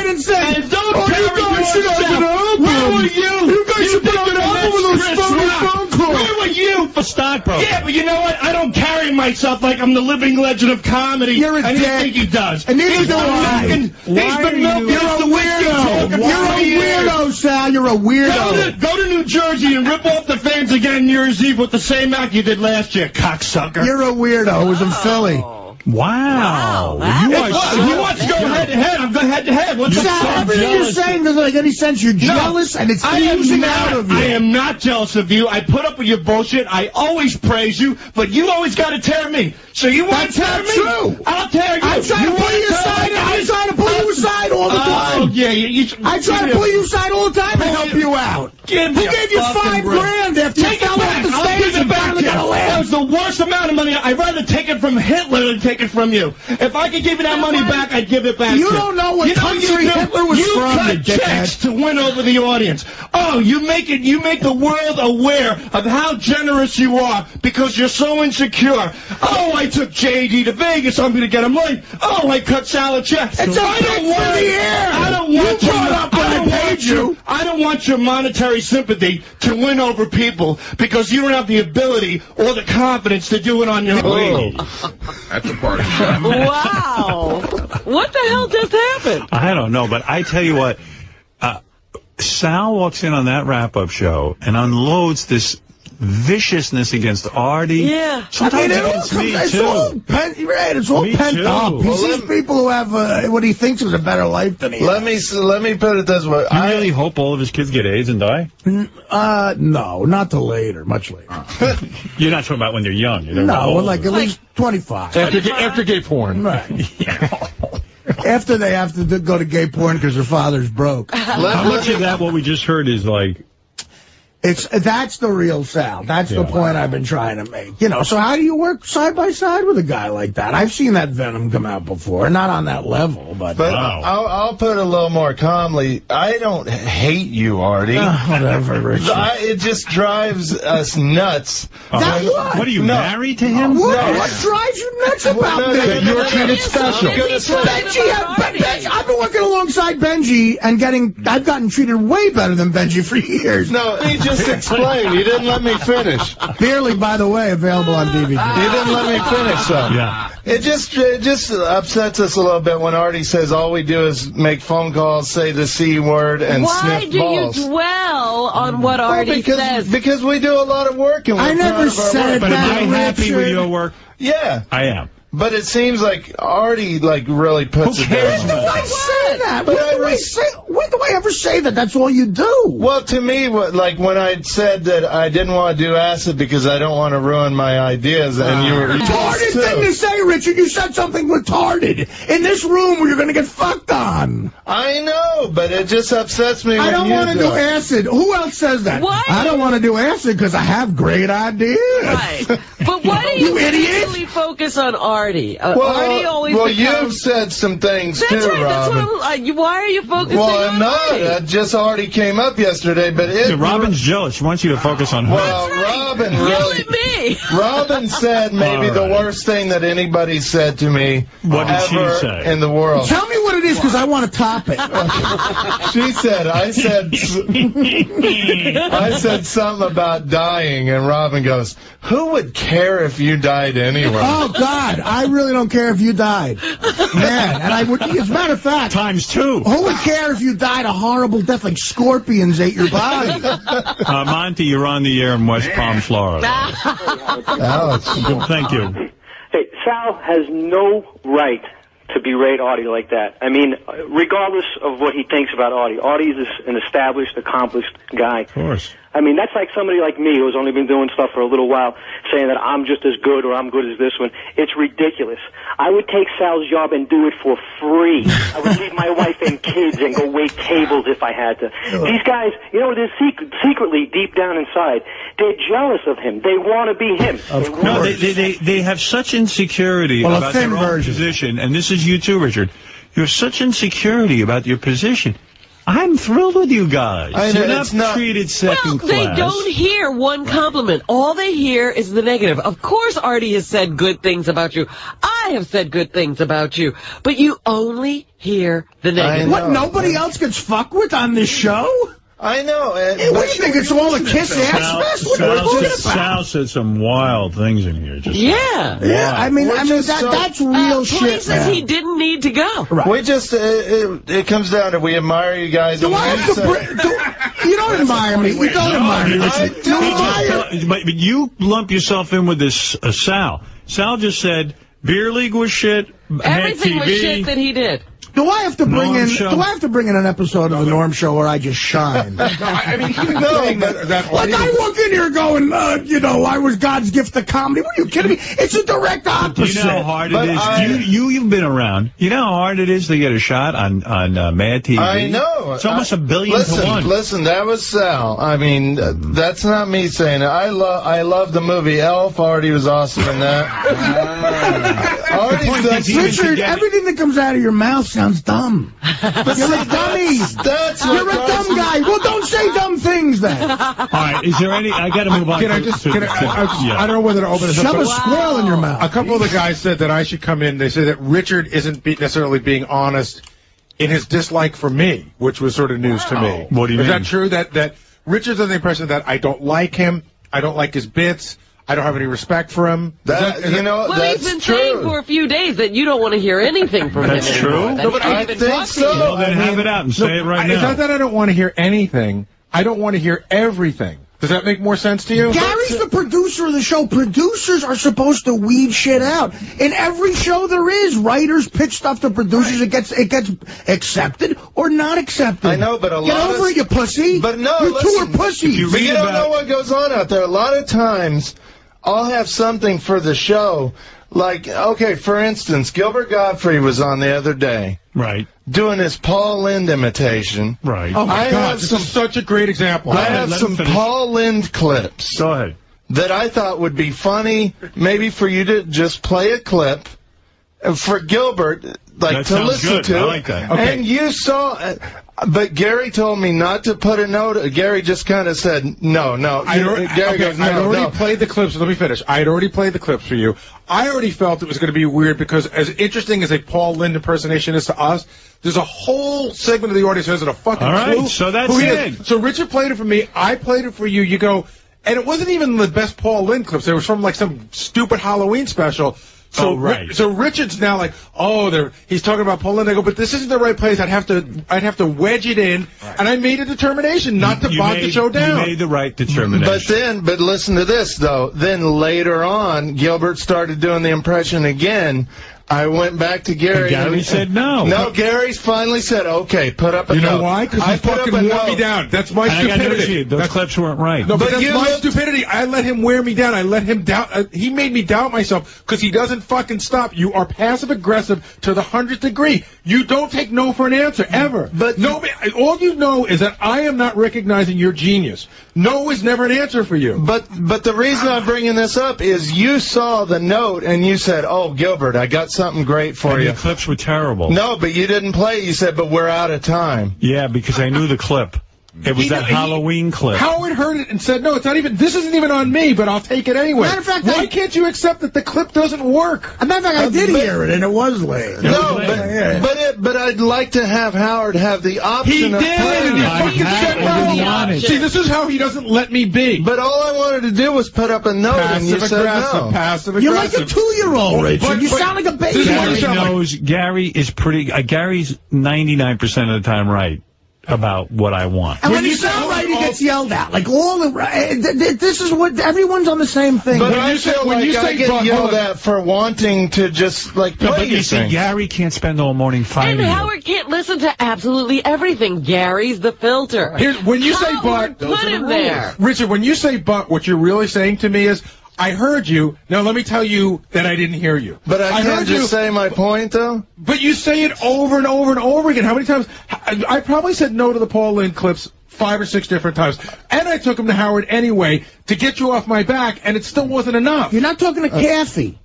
and said, And don't oh, carry you guys should have an yourself. album. Where were you? You guys should put out an album with those phony phone calls. Where were you? room for stockbrokers. Yeah, but you know what? I don't carry myself like I'm the living legend of comedy. You're a dick. I think he does. And neither do I. He's been milking the weirdo. You're a weirdo, Sal. You're a weirdo. Go to New Jersey and rip off the fans again New Year's Eve with the same act you did last year, cocksucker. You're a weirdo. It was in Philly. Wow. He wants to go head-to-head. I'm going head-to-head. Everything you're saying doesn't make any sense. You're jealous, and it's oozing out of you. I am not jealous of you. I put up with your bullshit. I always praise you, but you always got to tear me. So you want to tear me? That's not true. I'll tear you. I'm trying to pull you aside. I'm trying to pull you aside all the time. Oh, yeah. I try to pull you aside all the time and help you out. Who gave you $5,000 after you fell off the stage and finally got a laugh? That was the worst amount of money. I'd rather take it from Hitler than take it from you. If I could give you that money back, I'd give it back to you. You don't know what country Hitler was from, you cut checks to win over the audience. Oh, you make the world aware of how generous you are because you're so insecure. Oh, I took J.D. to Vegas. I'm going to get him late. Oh, I cut salad checks. It's I don't want your monetary sympathy to win over people because you don't have the ability or the confidence to do it on your own. That's a party. Wow. What the hell just happened? I don't know, but I tell you what, Sal walks in on that wrap-up show and unloads this viciousness against Artie. Yeah. Sometimes against me, too. It's all pent up. He sees people who have what he thinks is a better life than he has. Let me put it this way. I really hope all of his kids get AIDS and die? No, not till later, much later. You're not talking about when they're young. No, like at least 25. After gay porn. Right. After they have to go to gay porn because their father's broke. How much of that, what we just heard, is like... That's the real Sal. That's the point I've been trying to make. You know, so how do you work side by side with a guy like that? I've seen that venom come out before. Not on that level, but... wow. I'll put it a little more calmly. I don't hate you, Artie. Whatever, Richard. It just drives us nuts. What are you, married to him? What drives you nuts about this? You're treated special. Benji, I've been working alongside Benji and I've gotten treated way better than Benji for years. No, he just explained. You didn't let me finish. Beer League, by the way, available on DVD. You didn't let me finish, so. Yeah. It just upsets us a little bit when Artie says all we do is make phone calls, say the C word, and sniff balls. Why do you dwell on what Artie says? Because we do a lot of work. And I never said that, But am I happy with your work? Yeah. I am. But it seems like Artie, really puts it down. When do I say that? When do I ever say that? That's all you do. Well, to me, when I said that I didn't want to do acid because I don't want to ruin my ideas, and you were... Retarded thing to say, Richard. You said something retarded. In this room where you're going to get fucked on. I know, but it just upsets me when you do it. I don't want to do acid. Who else says that? Why? I don't want to do acid because I have great ideas. Right. But why do you really focus on Artie? Artie always you've said some things too, right, Robin. Why are you focusing on I'm not. Artie? Just Artie came up yesterday, but Robin's jealous. She wants you to focus on her. Well, Robin Yell at me. Robin said maybe the worst thing that anybody said to me ever in the world. Tell me what it is, because I want to top it. I said something about dying, and Robin goes, who would care if you died anyway? Oh, God, I really don't care if you died. Man, and I would, as a matter of fact... Times two. Who would care if you died a horrible death like scorpions ate your body? Monty, you're on the air in West Palm, Florida. Alex. Thank you. Hey, Sal has no right to berate Artie like that. I mean, regardless of what he thinks about Artie, Artie is an established, accomplished guy. Of course. I mean, that's like somebody like me who's only been doing stuff for a little while saying that I'm just as good or I'm good as this one. It's ridiculous. I would take Sal's job and do it for free. I would leave my wife and kids and go wait tables if I had to. These guys, you know, they're secretly, deep down inside, they're jealous of him. They want to be him. No, they have such insecurity about their own position, and this is you too, Richard. You have such insecurity about your position. I'm thrilled with you guys. You're not treated second class. They don't hear one compliment. All they hear is the negative. Of course Artie has said good things about you. I have said good things about you. But you only hear the negative. What, nobody else gets fucked with on this show? I know. What do you think? It's all a kiss ass fest? Sal said some wild things in here. Just yeah. I mean, that's real shit. Places he didn't need to go. Right. We just, it comes down to we admire you guys. Do I have to you don't admire me. You don't admire me. But you lump yourself in with this Sal. Sal just said beer league was shit. Everything was shit that he did. Do I have to bring in an episode of the Norm Show where I just shine? I mean, that like I walk in here going, I was God's gift to comedy. What are you kidding me? It's a direct opposite. Do you know how hard it is? You've been around. You know how hard it is to get a shot on Mad TV? I know. It's almost $1 billion to 1. Listen, that was Sal. I mean, that's not me saying it. I love the movie Elf. Artie was awesome in that. Richard, everything that comes out of your mouth sounds dumb. You're a dummy. You're a dumb guy. Well, don't say dumb things then. All right, is there any... I got to move on. I don't know whether to open this up. Shove a squirrel in your mouth. A couple of the guys said that I should come in. They say that Richard isn't necessarily being honest in his dislike for me, which was sort of news to me. What do you mean? Is that true? That Richard's under the impression that I don't like him, I don't like his bits, I don't have any respect for him. Well, he's been saying for a few days that you don't want to hear anything from him anymore. That's true? No, but I think so. Well, then have it out and say it right now. It's not that I don't want to hear anything. I don't want to hear everything. Does that make more sense to you? Gary's the producer of the show. Producers are supposed to weed shit out. In every show there is, writers pitch stuff to producers. It gets accepted or not accepted. I know, but Get over it, you pussy. But no, you two are pussies. You don't know what goes on out there. A lot of times, I'll have something for the show. Like, okay, for instance, Gilbert Gottfried was on the other day. Right. Doing his Paul Lynde imitation. Right. Oh, my God. This is such a great example. I have some Paul Lynde clips. Go ahead. That I thought would be funny, maybe for you to just play a clip for Gilbert, like, to listen to. I like that. Okay. And you saw... But Gary told me not to put a note. Gary just kind of said, no. Gary goes, no, I'd already played the clips. Let me finish. I had already played the clips for you. I already felt it was going to be weird because as interesting as a Paul Lynde impersonation is to us, there's a whole segment of the audience who hasn't a fucking clue. So that's it. So Richard played it for me. I played it for you. You go, and it wasn't even the best Paul Lynde clips. It was from like some stupid Halloween special. So, so Richard's now like, he's talking about Paul Lynde. I go, but this isn't the right place. I'd have to wedge it in, and I made a determination not to bog the show down. You made the right determination. But listen to this though. Then later on, Gilbert started doing the impression again. I went back to Gary. And Gary said no. No, Gary's finally said, okay, put up a note. You know why? Because he fucking wore me down. That's my stupidity. Those clips weren't right. No, but that's my stupidity. I let him wear me down. I let him doubt. He made me doubt myself because he doesn't fucking stop. You are passive-aggressive to the 100th degree. You don't take no for an answer, ever. But all you know is that I am not recognizing your genius. No is never an answer for you. But the reason I'm bringing this up is you saw the note and you said, oh, Gilbert, I got something great for you. The clips were terrible. No, but you didn't play it. You said, but we're out of time. Yeah, because I knew the clip. It was that Halloween clip. Howard heard it and said, no, it's not even, this isn't even on me, but I'll take it anyway. Matter of fact, why can't you accept that the clip doesn't work? As a matter of fact, I did hear it, and it was lame. But I'd like to have Howard have the option he of did, and you fucking said no. See, this is how he doesn't let me be. But all I wanted to do was put up a note, and you said no. Passive-aggressive. You're like a 2-year-old, Richard. You sound like a baby. Gary is pretty, Gary's 99% of the time right about what I want. And when you sound right, he gets yelled at. Like this is what everyone's on the same thing. But I feel like I get yelled at for wanting to just like play. But you see, Gary can't spend all morning fighting. And Howard can't listen to absolutely everything. Gary's the filter. When you say but, put him there. Richard, when you say but, what you're really saying to me is, I heard you. Now let me tell you that I didn't hear you. But I can't just say my point, though? But you say it over and over and over again. How many times? I probably said no to the Paul Lynde clips 5 or 6 different times. And I took him to Howard anyway to get you off my back, and it still wasn't enough. You're not talking to Kathy.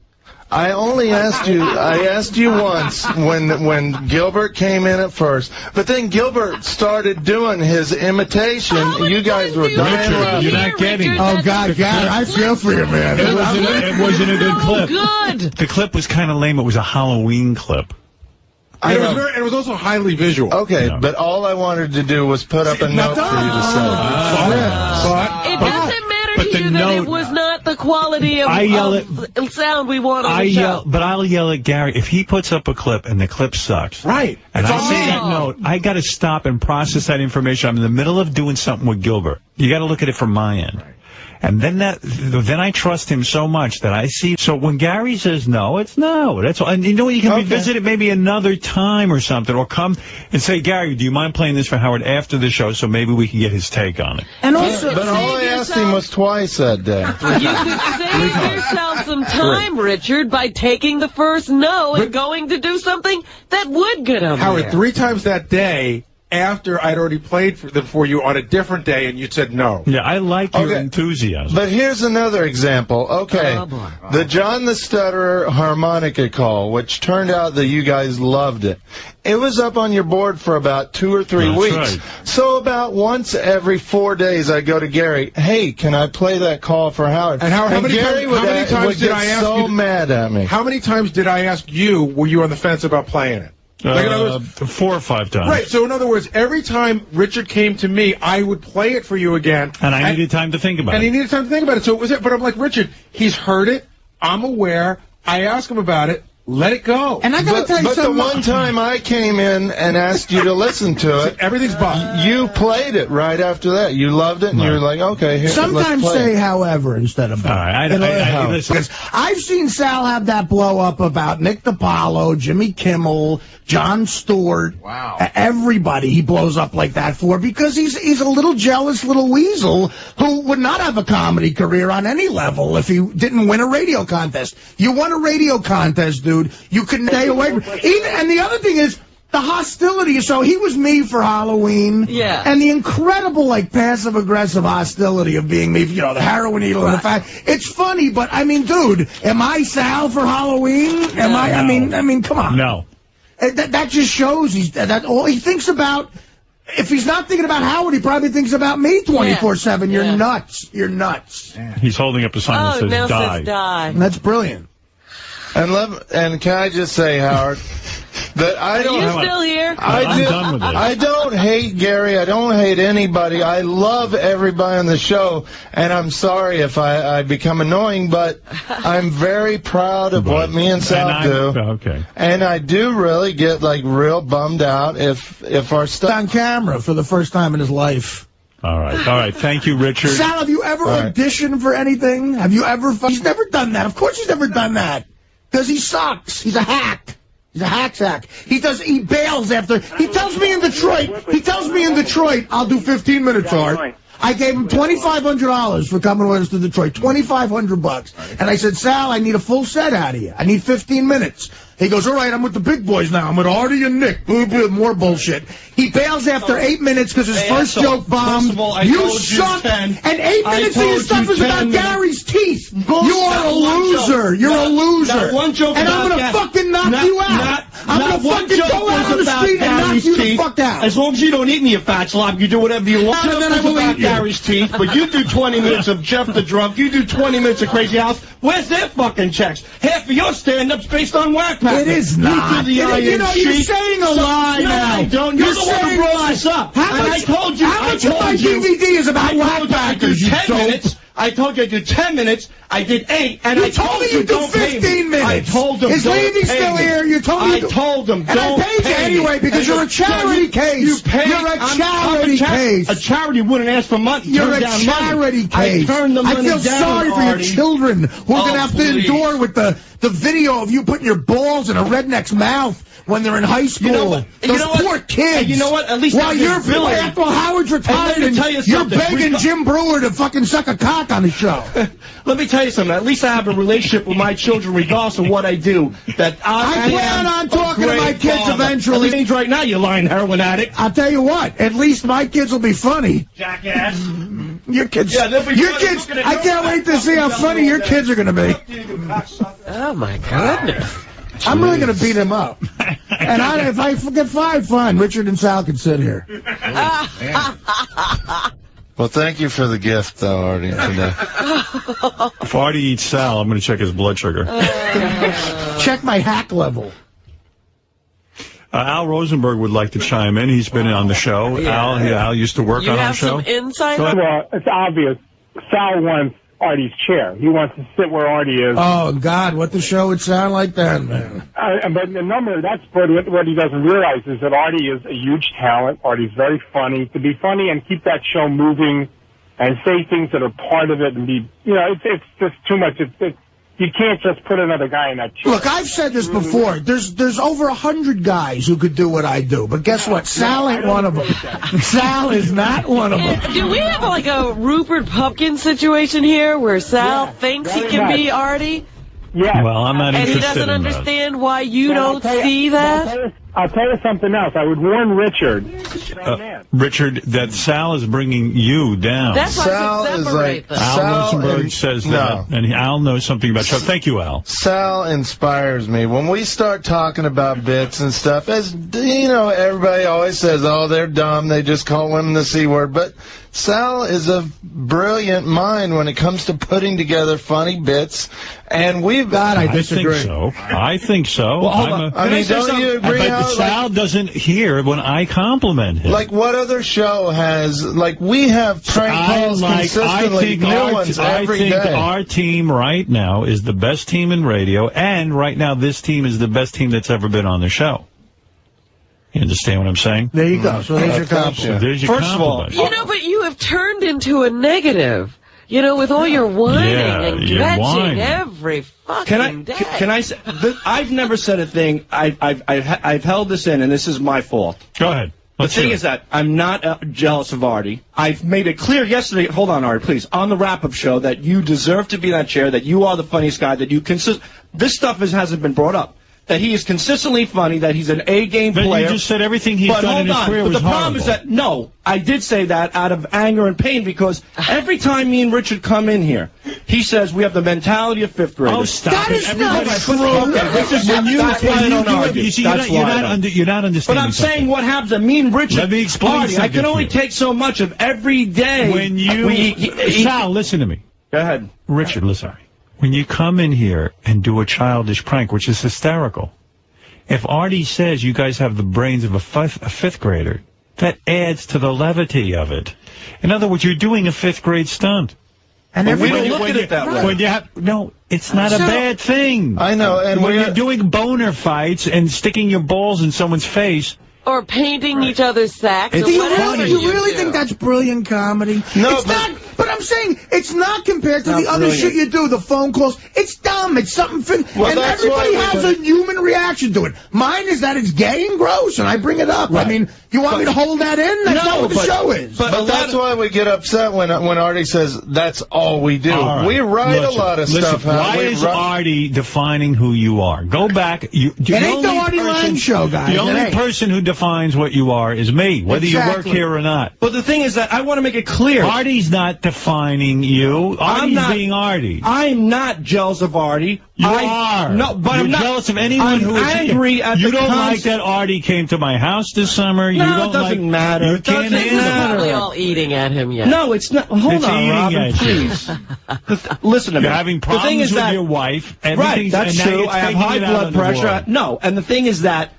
I only asked you. I asked you once when Gilbert came in at first, but then Gilbert started doing his imitation. You guys were dying laughing. You're not getting. Oh God, Gary, I feel for you, man. It wasn't a good clip. Good. The clip was kind of lame. It was a Halloween clip. And it was also highly visual. Okay, but all I wanted to do was put up a note for you to say. It doesn't matter to you that it was not the quality of sound we want on the show. But I'll yell at Gary if he puts up a clip and the clip sucks. Right. And I see that note. I got to stop and process that information. I'm in the middle of doing something with Gilbert. You got to look at it from my end. And then I trust him so much that I see. So when Gary says no, it's no. That's all. And you know what? You can revisit it maybe another time or something, or come and say, Gary, do you mind playing this for Howard after the show so maybe we can get his take on it? And also, but all I asked him was twice that day. You could save yourself some time, Richard, by taking the first no and going to do something that would get him Howard, there. 3 times that day, after I'd already played for you on a different day, and you'd said no. Yeah, I like your enthusiasm. But here's another example. Okay, the John the Stutterer harmonica call, which turned out that you guys loved it. It was up on your board for about 2 or 3 weeks. Right. So about once every 4 days, I go to Gary, hey, can I play that call for Howard? And Howard, how many times did I ask so you? Mad at me. How many times did I ask you, were you on the fence about playing it? Like in other words, 4 or 5 times. Right, so in other words, every time Richard came to me, I would play it for you again. And I needed time to think about it. And he needed time to think about it, so it was it. But I'm like, Richard, he's heard it, I'm aware, I asked him about it, let it go. And I gotta tell you something. But the one time I came in and asked you to listen to it, everything's bought. You played it right after that. You loved it, and you were like, okay, here, Sometimes let's play say it. however instead of All right, because I've seen Sal have that blow up about Nick DiPaolo, Jimmy Kimmel, Jon Stewart. Wow. Everybody he blows up like that for because he's a little jealous little weasel who would not have a comedy career on any level if he didn't win a radio contest. You won a radio contest, dude. You couldn't stay away from and the other thing is the hostility. So he was me for Halloween. Yeah. And the incredible, like, passive-aggressive hostility of being me, you know, the heroin needle and the fact. It's funny, but, I mean, dude, am I Sal for Halloween? Am I? No. I mean, come on. No. That just shows that all he thinks about. If he's not thinking about Howard, he probably thinks about me 24/7. You're nuts. You're nuts. He's holding up a sign that says die. Says die. That's brilliant. And can I just say, Howard, that I don't. Are you still here? I'm done with it. I don't hate Gary. I don't hate anybody. I love everybody on the show, and I'm sorry if I become annoying, but I'm very proud of what me and Sal do. Okay. And I do really get like real bummed out if our stuff on camera for the first time in his life. All right. Thank you, Richard. Sal, have you ever auditioned for anything? Have you ever? He's never done that. Of course, he's never done that. Because he sucks. He's a hack. He's a hack sack. He bails after. He tells me in Detroit, I'll do 15 minutes, Art. I gave him $2,500 for coming with us to Detroit. $2,500. And I said, Sal, I need a full set out of you. I need 15 minutes. He goes, all right, I'm with the big boys now. I'm with Artie and Nick. More bullshit. He bails after 8 minutes because his first joke bombed. You suck. And 8 minutes of your stuff is about Gary's teeth. You are a loser. You're a loser. And I'm going to fucking knock you out. I'm going to fucking go out on the street and knock you the fuck out. As long as you don't eat me, you fat slob, you do whatever you want. And then I will eat Gary's teeth, but you do 20 minutes of Jeff the Drunk. You do 20 minutes of Crazy House. Where's their fucking checks? Half of your stand-up's based on whack pack. It is not. You're saying a lie now. No, I don't. You're the one who brought this up. How much of my DVD is about whack packers? 10 minutes. I told you I do 10 minutes. I did 8, and I told me you do 15 minutes. I told them. Is Levy still here? You told me. I told them. And I paid you anyway because you're a charity case. You're a charity case. A charity wouldn't ask for money. You're a charity case. I turned the money down. I feel sorry for your children who are going to have to endure with the video of you putting your balls in a redneck's mouth when they're in high school. Those poor kids. You know what? At least while you're after Howard's retired and you're begging Jim Brewer to fucking suck a cock on his show. Let me tell you something. At least I have a relationship with my children, regardless of what I do. That I plan on talking to my kids eventually. Right now, you lying heroin addict. I'll tell you what. At least my kids will be funny. Jackass. Your kids. Yeah, your kids. I can't wait to see how funny your kids are going to be. Oh my goodness. I'm really going to beat him up. And if I get 5, fine. Richard and Sal can sit here. Well, thank you for the gift, though, Artie, today. If Artie eats Sal, I'm going to check his blood sugar. Check my hack level. Al Rosenberg would like to chime in. He's been on the show. Yeah. Al used to work on our show. You have some insight? Well, it's obvious. Sal wants Artie's chair. He wants to sit where Artie is. Oh, God, what the show would sound like then, man. But that's what he doesn't realize is that Artie is a huge talent. Artie's very funny. To be funny and keep that show moving and say things that are part of it and be, it's just too much. You can't just put another guy in that chair. Look, I've said this before. There's over 100 guys who could do what I do. But guess what? Sal ain't one of them. Sal is not one of them. Do we have like a Rupert Pupkin situation here where Sal thinks he can be Artie? Yeah. Well, I'm not interested in that. And he doesn't understand why you don't see that? I'll tell you something else. I would warn Richard. Richard, that Sal is bringing you down. That's why I should separate them. Al Rosenberg says that, and Al knows something about show. Thank you, Al. Sal inspires me. When we start talking about bits and stuff, as everybody always says, oh, they're dumb, they just call women the C word, but Sal is a brilliant mind when it comes to putting together funny bits, and we've got. I disagree. I think so. Well, hold on. I mean, don't you agree? But Sal doesn't hear when I compliment him. Like, what other show has, we have prank calls consistently, new ones every day. I think our team right now is the best team in radio, and right now this team is the best team that's ever been on the show. You understand what I'm saying? There you go. So there's your compliment. There's your compliment. But you have turned into a negative. With all your whining and kvetching every fucking day. Can I say, I've never said a thing. I've held this in, and this is my fault. Go ahead. The thing is that I'm not jealous of Artie. I've made it clear yesterday, hold on, Artie, please, on the wrap-up show that you deserve to be in that chair, that you are the funniest guy, that you this stuff hasn't been brought up. That he is consistently funny, that he's an A-game player. You just said everything he's done in his career was horrible. But the problem is that, no, I did say that out of anger and pain because every time me and Richard come in here, he says we have the mentality of fifth graders. Oh, stop that it. Is not true. Okay, this is when you don't argue. You see, you're not understanding. But I'm saying what happens to me and Richard. Let me explain Artie, I can only take so much of every day. When you... Sal, listen to me. Go ahead. Richard, listen. When you come in here and do a childish prank, which is hysterical, if Artie says you guys have the brains of a fifth grader, that adds to the levity of it. In other words, you're doing a fifth-grade stunt. And we don't look at it that way. No, it's not a bad thing. I know. And when you're doing boner fights and sticking your balls in someone's face... Or painting each other's sacks. Do you really think that's brilliant comedy? No, it's not. But I'm saying it's not compared to the other shit you do, the phone calls. It's dumb. It's something. And everybody has a human reaction to it. Mine is that it's gay and gross, and I bring it up. Right. I mean, you want me to hold that in? That's not what the show is. But that's why we get upset when Artie says that's all we do. All right. We write a lot of stuff. Why is Artie defining who you are? Go back. It ain't the Artie Lang show, guys. The only person who defines what you are is me, whether you work here or not. But the thing is that I want to make it clear. Artie's not defining you. Artie's being Artie. I'm not jealous of Artie. You are. No, but You're I'm not jealous of anyone who is angry at You the don't like that Artie came to my house this summer. No, you don't it doesn't matter. You can't Probably all eating at him yet. No, it's not. Hold on, Robin, please. Listen to me. You're having problems with your wife. Right, that's true. I have high blood pressure. No, and the thing is that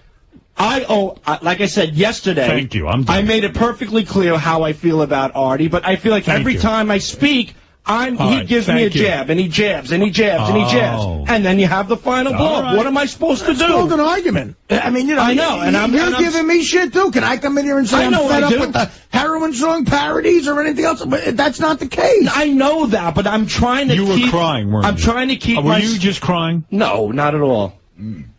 like I said yesterday, thank you. I made it perfectly clear how I feel about Artie, but I feel like every time I speak, he gives me a jab, and he jabs, and he jabs, and he jabs, and then you have the final blow. Right. What am I supposed to do? Hold an argument. I mean, I know, and you're giving me shit too. Can I come in here and say I'm fed up with the heroin song parodies or anything else? But that's not the case. I know that, but I'm trying to. You were crying, weren't you? I'm trying to keep. Were you just crying? No, not at all.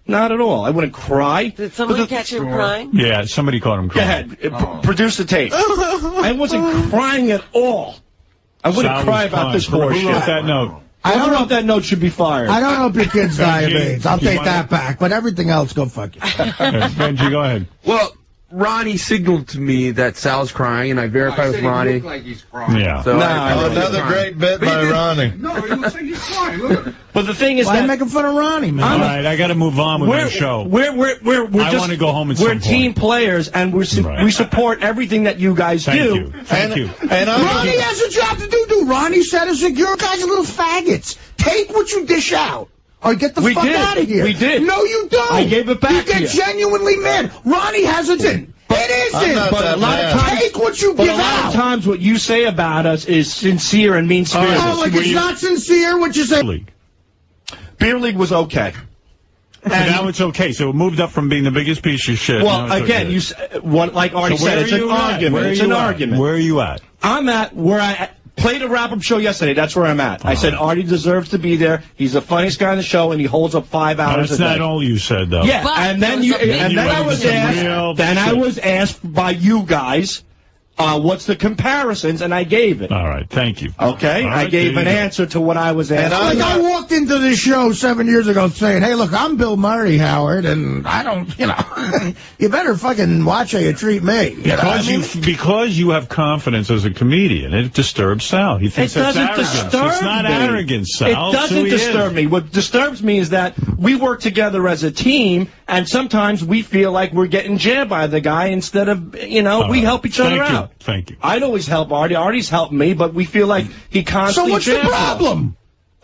Not at all. I wouldn't cry. Did somebody catch him crying? Yeah, somebody caught him crying. Go ahead. Produce the tape. I wasn't crying at all. I wouldn't cry about this bullshit. Who wrote that note? Whoever wrote that note should be fired. I don't know if your kid's die of AIDS. I'll take that back. But everything else, go fuck you. Benji, go ahead. Well, Ronnie signaled to me that Sal's crying, and I verified with Ronnie. He looked like he's crying. Yeah. So another great bit by Ronnie. No, he looks like he's crying. Look at him. But the thing is Why are you making fun of Ronnie, man? All right, I got to move on with my show. I want to go home at some point. We're team players, and we support everything that you guys do. Thank you. And Ronnie has a job to do. Ronnie said, "Your guys are little faggots. Take what you dish out. or get the fuck out of here. We did. No, you don't. I gave it back to you. You get genuinely mad. Ronnie hasn't. It isn't. But a lot of times, take what you give out. A lot of times what you say about us is sincere and mean-spirited. Oh, like it's not sincere what you say. Beer League was okay. And now it's okay. So it moved up from being the biggest piece of shit. Well, again, like Artie said, it's an argument. It's an argument. Where are you at? I'm at where I played a wrap-up show yesterday. That's where I'm at. I said Artie deserves to be there. He's the funniest guy on the show, and he holds up 5 hours a day. That's not all you said, though. Yeah, and then I was asked by you guys, what's the comparisons, and I gave it. All right, thank you. Okay, I gave an answer to what I was asked. And I walked into this show 7 years ago saying, hey, look, I'm Bill Murray, Howard, and I don't, you better fucking watch how you treat me. Because you have confidence as a comedian, it disturbs Sal. He thinks that's arrogance. It's not arrogance, Sal. It doesn't disturb me. What disturbs me is that we work together as a team, and sometimes we feel like we're getting jabbed by the guy instead of, we help each other out. Thank you. I'd always help Artie. Artie's helped me, but we feel like he constantly. So what's the problem?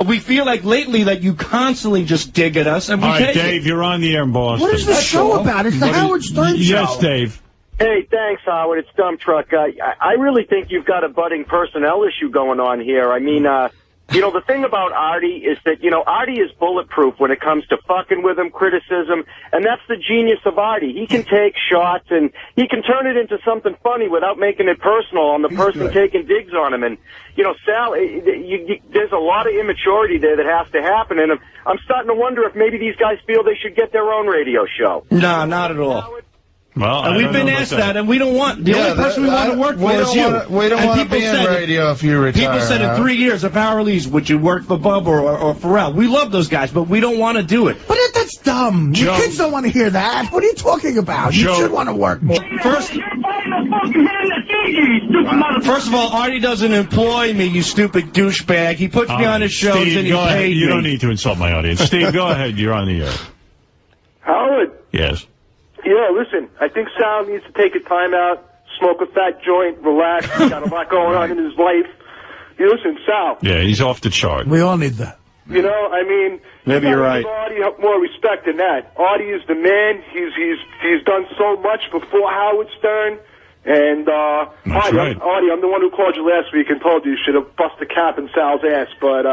We feel like lately that you constantly just dig at us, and we take it. All right, Dave, you're on the air in Boston. What is the show about? It's the Howard Stern show. Yes, Dave. Hey, thanks, Howard. It's Dump Truck. I really think you've got a budding personnel issue going on here. I mean, the thing about Artie is that, Artie is bulletproof when it comes to fucking with him, criticism, and that's the genius of Artie. He can take shots, and he can turn it into something funny without making it personal on the person taking digs on him. And, Sal, there's a lot of immaturity there that has to happen, and I'm starting to wonder if maybe these guys feel they should get their own radio show. No, not at all. Well, and we've been asked that, and we don't want. The only person we want to work for is you. We don't want to be in radio if you retire. People said in 3 years of our release, would you work for Bubba or Pharrell? We love those guys, but we don't want to do it. But that's dumb. Your kids don't want to hear that. What are you talking about? You should want to work more. First of all, Artie doesn't employ me, you stupid douchebag. He puts me on his shows Steve, and he paid me. You don't need to insult my audience. Steve, go ahead. You're on the air. Howard. Yes. Yeah, listen, I think Sal needs to take a time out, smoke a fat joint, relax. He's got a lot going on in his life. Listen, Sal. Yeah, he's off the chart. We all need that. Maybe you're right. Artie more respect than that. Artie is the man. He's done so much before Howard Stern. And Artie, I'm the one who called you last week and told you should have bust a cap in Sal's ass. But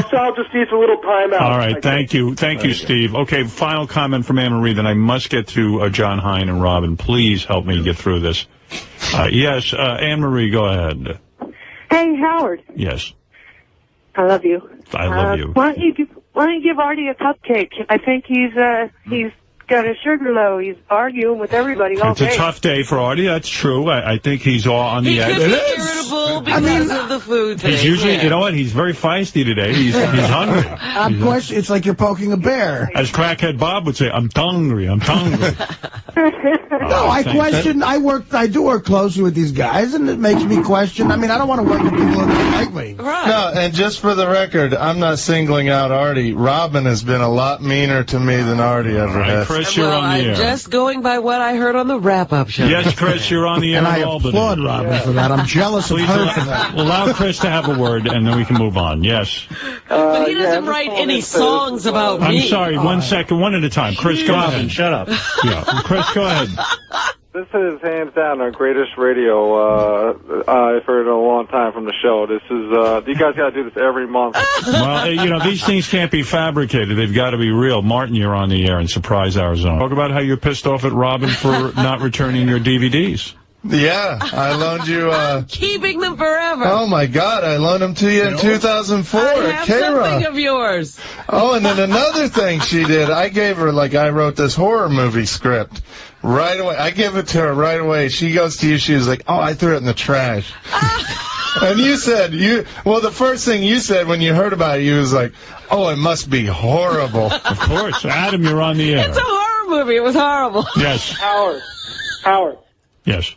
Sal just needs a little time out. All right, thank you, Steve. Okay, final comment from Anne-Marie. Then I must get to John Hine and Robin. Please help me get through this. Yes, Anne-Marie, go ahead. Hey, Howard. Yes. I love you. I love you. Why don't you give Artie a cupcake? I think he's got a sugar low. He's arguing with everybody all day. It's a tough day for Artie. That's true. I think he's all on the edge. He could be irritable because of the food thing. He's usually, you know what? He's very feisty today. He's hungry. Of course, it's like you're poking a bear. As Crackhead Bob would say, I'm hungry. I'm hungry. No, I do work closely with these guys, and it makes me question. I don't want to work with people who don't like me. Right. No, and just for the record, I'm not singling out Artie. Robin has been a lot meaner to me than Artie ever has. Chris, you're on the air. I'm just going by what I heard on the wrap-up show. Yes, Chris, you're on the air. And I applaud Robin for that. I'm jealous of her for that. Allow Chris to have a word, and then we can move on. Yes. But he doesn't write any songs about me. I'm sorry. 1 second. One at a time. Chris, go ahead. Shut up. Yeah. Chris, go ahead. This is hands down our greatest radio I've heard in a long time from the show. This is you guys got to do this every month. Well, these things can't be fabricated. They've got to be real. Martin, you're on the air in Surprise, Arizona. Talk about how you're pissed off at Robin for not returning your DVDs. Yeah, I loaned you... keeping them forever. Oh, my God, I loaned them to you in 2004 I at have K-Rock. something of yours. Oh, and then another thing she did, I gave her, I wrote this horror movie script right away. I give it to her right away. She goes to you, she was like, oh, I threw it in the trash. And you said, the first thing you said when you heard about it, you was like, oh, it must be horrible. Of course. Adam, you're on the air. It's a horror movie. It was horrible. Yes. Howard. Yes.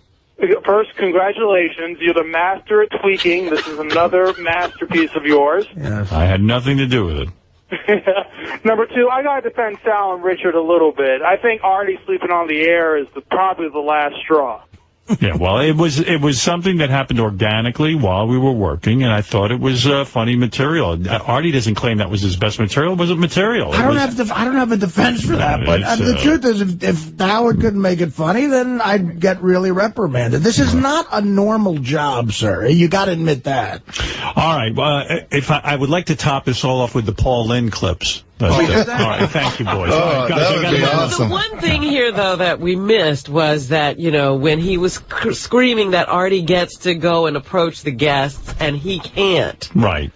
First, congratulations. You're the master at tweaking. This is another masterpiece of yours. Yes. I had nothing to do with it. Number two, I got to defend Sal and Richard a little bit. I think Artie sleeping on the air is probably the last straw. Yeah, well, it was something that happened organically while we were working, and I thought it was funny material. Artie doesn't claim that was his best material. It wasn't material. I don't have a defense for that, but the truth is, if Howard couldn't make it funny, then I'd get really reprimanded. This is not a normal job, sir. You got to admit that. All right, I would like to top this all off with the Paul Lynde clips. All right, thank you, boys. Oh, guys, that would be awesome. The one thing here, though, that we missed was that, when he was screaming that Artie gets to go and approach the guests, and he can't. Right.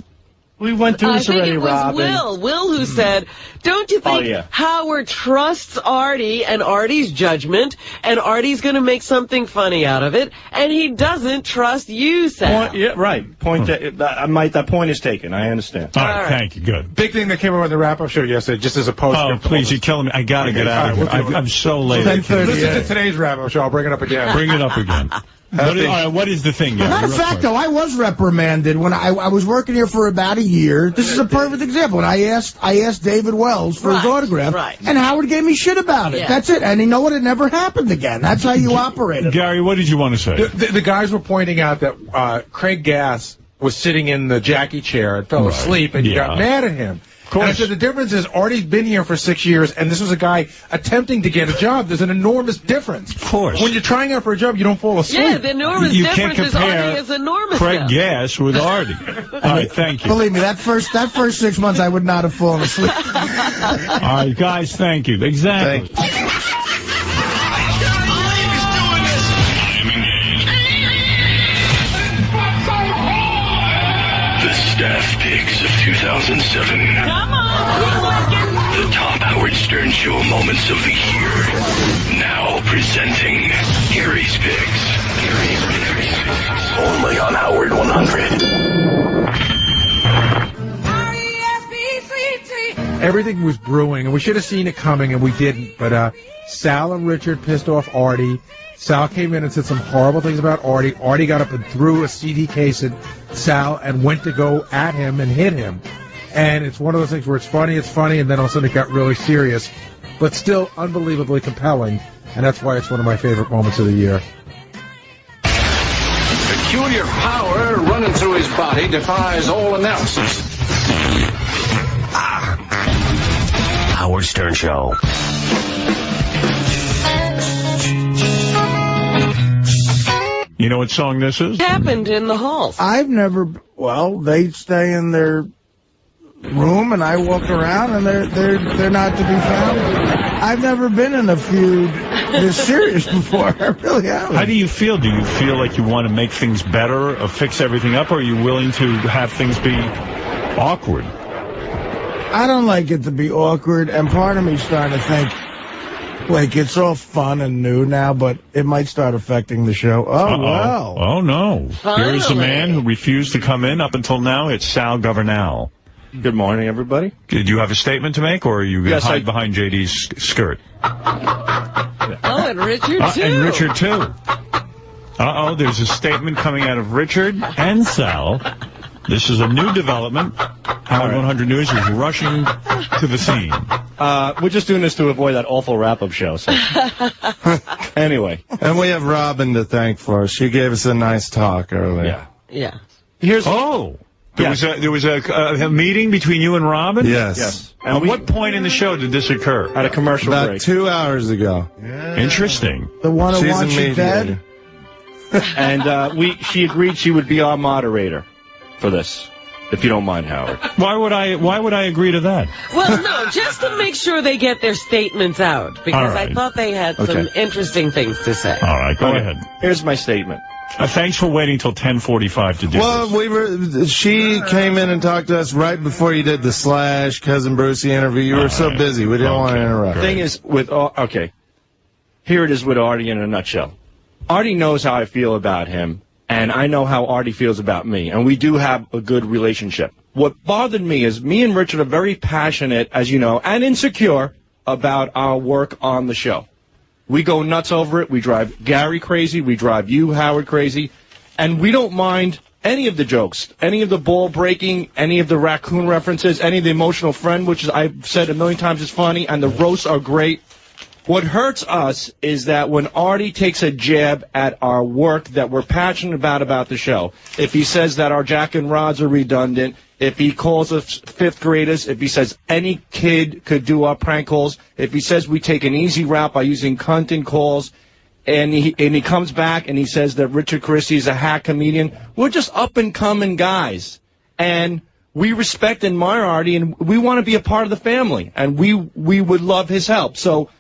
We went through this already, Rob. Will who said, don't you think Howard trusts Artie and Artie's judgment, and Artie's going to make something funny out of it, and he doesn't trust you, Sal? Right. That point is taken. I understand. All right, thank you. Good. Big thing that came over on the wrap-up show yesterday, just as a post. Oh, please, you're telling me. I got to get out of here. I'm so late. Listen to today's wrap-up show. I'll bring it up again. Bring it up again. What is the thing? Matter of fact, though, I was reprimanded when I was working here for about a year. This is a perfect example. And I asked David Wells for his autograph, and Howard gave me shit about it. That's it. And you know what? It never happened again. That's how you operate it. Gary, what did you want to say? The guys were pointing out that Craig Gass was sitting in the Jackie chair and fell asleep, and you got mad at him. And I said, the difference is Artie's been here for 6 years, and this was a guy attempting to get a job. There's an enormous difference. Of course. When you're trying out for a job, you don't fall asleep. Yeah, the enormous difference is Artie is enormous. Craig Gass with Artie. All right, thank you. Believe me, that first 6 months, I would not have fallen asleep. All right, guys, thank you. Exactly. Thank you. Staff picks of 2007. Come on, the top Howard Stern Show moments of the year. Now presenting Gary's picks. Only on Howard 100. Everything was brewing, and we should have seen it coming, and we didn't. But Sal and Richard pissed off Artie. Sal came in and said some horrible things about Artie. Artie got up and threw a CD case at Sal and went to go at him and hit him. And it's one of those things where it's funny, and then all of a sudden it got really serious. But still unbelievably compelling, and that's why it's one of my favorite moments of the year. Peculiar power running through his body defies all analysis. Howard Stern Show. You know what song this is? Happened in the halls. I've never. Well, they stay in their room, and I walk around, and they're not to be found. I've never been in a feud this serious before. I really haven't. How do you feel? Do you feel like you want to make things better or fix everything up, or are you willing to have things be awkward? I don't like it to be awkward, and part of me is starting to think, like, it's all fun and new now, but it might start affecting the show. Wow. Oh, no. Finally. Here's a man who refused to come in up until now. It's Sal Governal. Good morning, everybody. Did you have a statement to make, or are you going to hide behind JD's skirt? Oh, and Richard, too. And Richard, too. Uh-oh, there's a statement coming out of Richard and Sal. This is a new development. Howard 100 News is rushing to the scene. We're just doing this to avoid that awful wrap-up show. So. Anyway. And we have Robin to thank for us. She gave us a nice talk earlier. Yeah. There was a meeting between you and Robin? Yes. And at what point in the show did this occur? At a commercial break. About 2 hours ago. Yeah. Interesting. The one who wants you dead? And she agreed she would be our moderator for this, if you don't mind, Howard. Why would I agree to that? Well, no, just to make sure they get their statements out, because I thought they had some interesting things to say. All right, go ahead. Here's my statement. Thanks for waiting till 10:45 to do this. She came in and talked to us right before you did the Slash Cousin Brucey interview. You were so busy, we didn't want to interrupt. The thing is, here it is with Artie in a nutshell. Artie knows how I feel about him, and I know how Artie feels about me, and we do have a good relationship. What bothered me is me and Richard are very passionate, as you know, and insecure about our work on the show. We go nuts over it. We drive Gary crazy. We drive you, Howard, crazy. And we don't mind any of the jokes, any of the ball breaking, any of the raccoon references, any of the emotional friend, which is, I've said a million times is funny, and the roasts are great. What hurts us is that when Artie takes a jab at our work that we're passionate about the show, if he says that our jack and rods are redundant, if he calls us fifth graders, if he says any kid could do our prank calls, if he says we take an easy route by using cunt in calls, and he comes back and he says that Richard Christie is a hack comedian, we're just up-and-coming guys. And we respect and admire Artie, and we want to be a part of the family, and we would love his help. So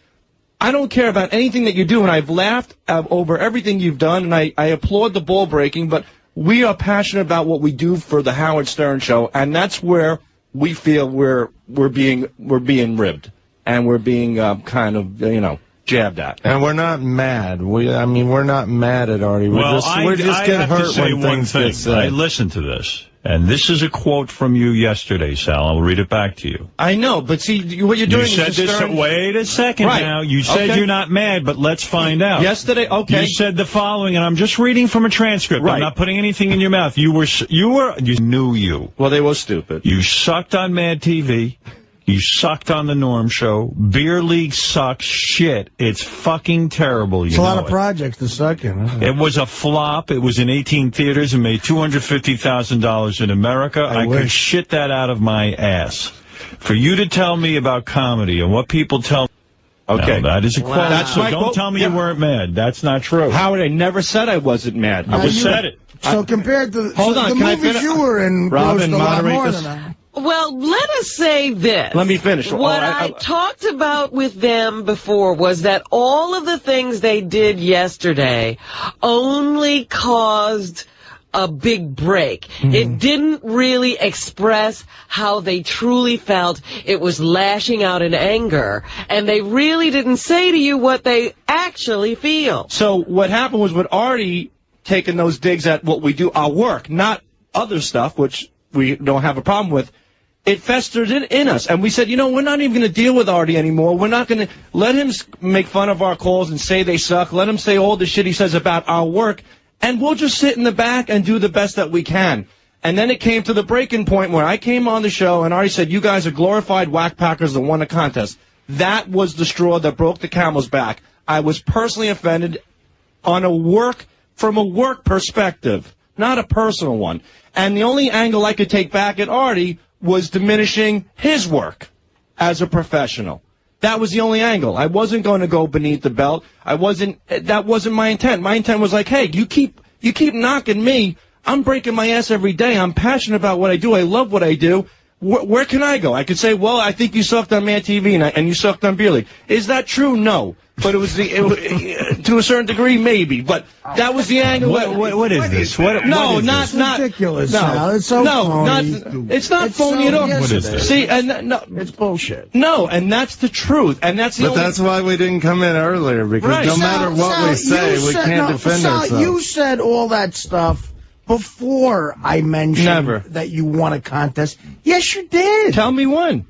I don't care about anything that you do, and I've laughed over everything you've done, and I applaud the ball breaking, but we are passionate about what we do for the Howard Stern Show, and that's where we feel we're being ribbed, and we're being kind of, jabbed at. And we're not mad. We're not mad at Artie. We're just get hurt when things get said. I listened to this. And this is a quote from you yesterday, Sal. I'll read it back to you. I know, but see, what you're doing is said this. Wait a second now. You said you're not mad, but let's find out. Yesterday, okay. You said the following, and I'm just reading from a transcript. I'm not putting anything in your mouth. You knew you. Well, they were stupid. You sucked on Mad TV. You sucked on the Norm Show. Beer League sucks shit. It's fucking terrible. It's a lot of projects to suck in. It was a flop. It was in 18 theaters and made $250,000 in America. I could shit that out of my ass. For you to tell me about comedy and what people tell me. Okay. Now, that is a quote. So don't tell me you weren't mad. That's not true. Howard, I never said I wasn't mad. I just said it. So compared to the movies you were in, Robin, a lot more than that. Well, let us say this. Let me finish. What I talked about with them before was that all of the things they did yesterday only caused a big break. It didn't really express how they truly felt. It was lashing out in anger. And they really didn't say to you what they actually feel. So what happened was with Artie taking those digs at what we do, our work, not other stuff, which we don't have a problem with, it festered in us. And we said, we're not even going to deal with Artie anymore. We're not going to let him make fun of our calls and say they suck. Let him say all the shit he says about our work. And we'll just sit in the back and do the best that we can. And then it came to the breaking point where I came on the show and Artie said, you guys are glorified whack packers that won a contest. That was the straw that broke the camel's back. I was personally offended from a work perspective, not a personal one. And the only angle I could take back at Artie was diminishing his work as a professional. That was the only angle. I wasn't going to go beneath the belt. That wasn't my intent. My intent was like, hey, you keep knocking me. I'm breaking my ass every day. I'm passionate about what I do. I love what I do. Where can I go? I could say, well, I think you sucked on Mad TV and you sucked on Beer League. Is that true? No. But it was to a certain degree, maybe. But that was the angle. What is this? It's ridiculous. No, it's so phony. It's not phony at all. What is this? See, and it's bullshit. No, and that's the truth, and that's the. But that's why we didn't come in earlier, because no matter what we say, we can't defend ourselves. You said all that stuff before I mentioned that you won a contest. Yes, you did. Tell me when.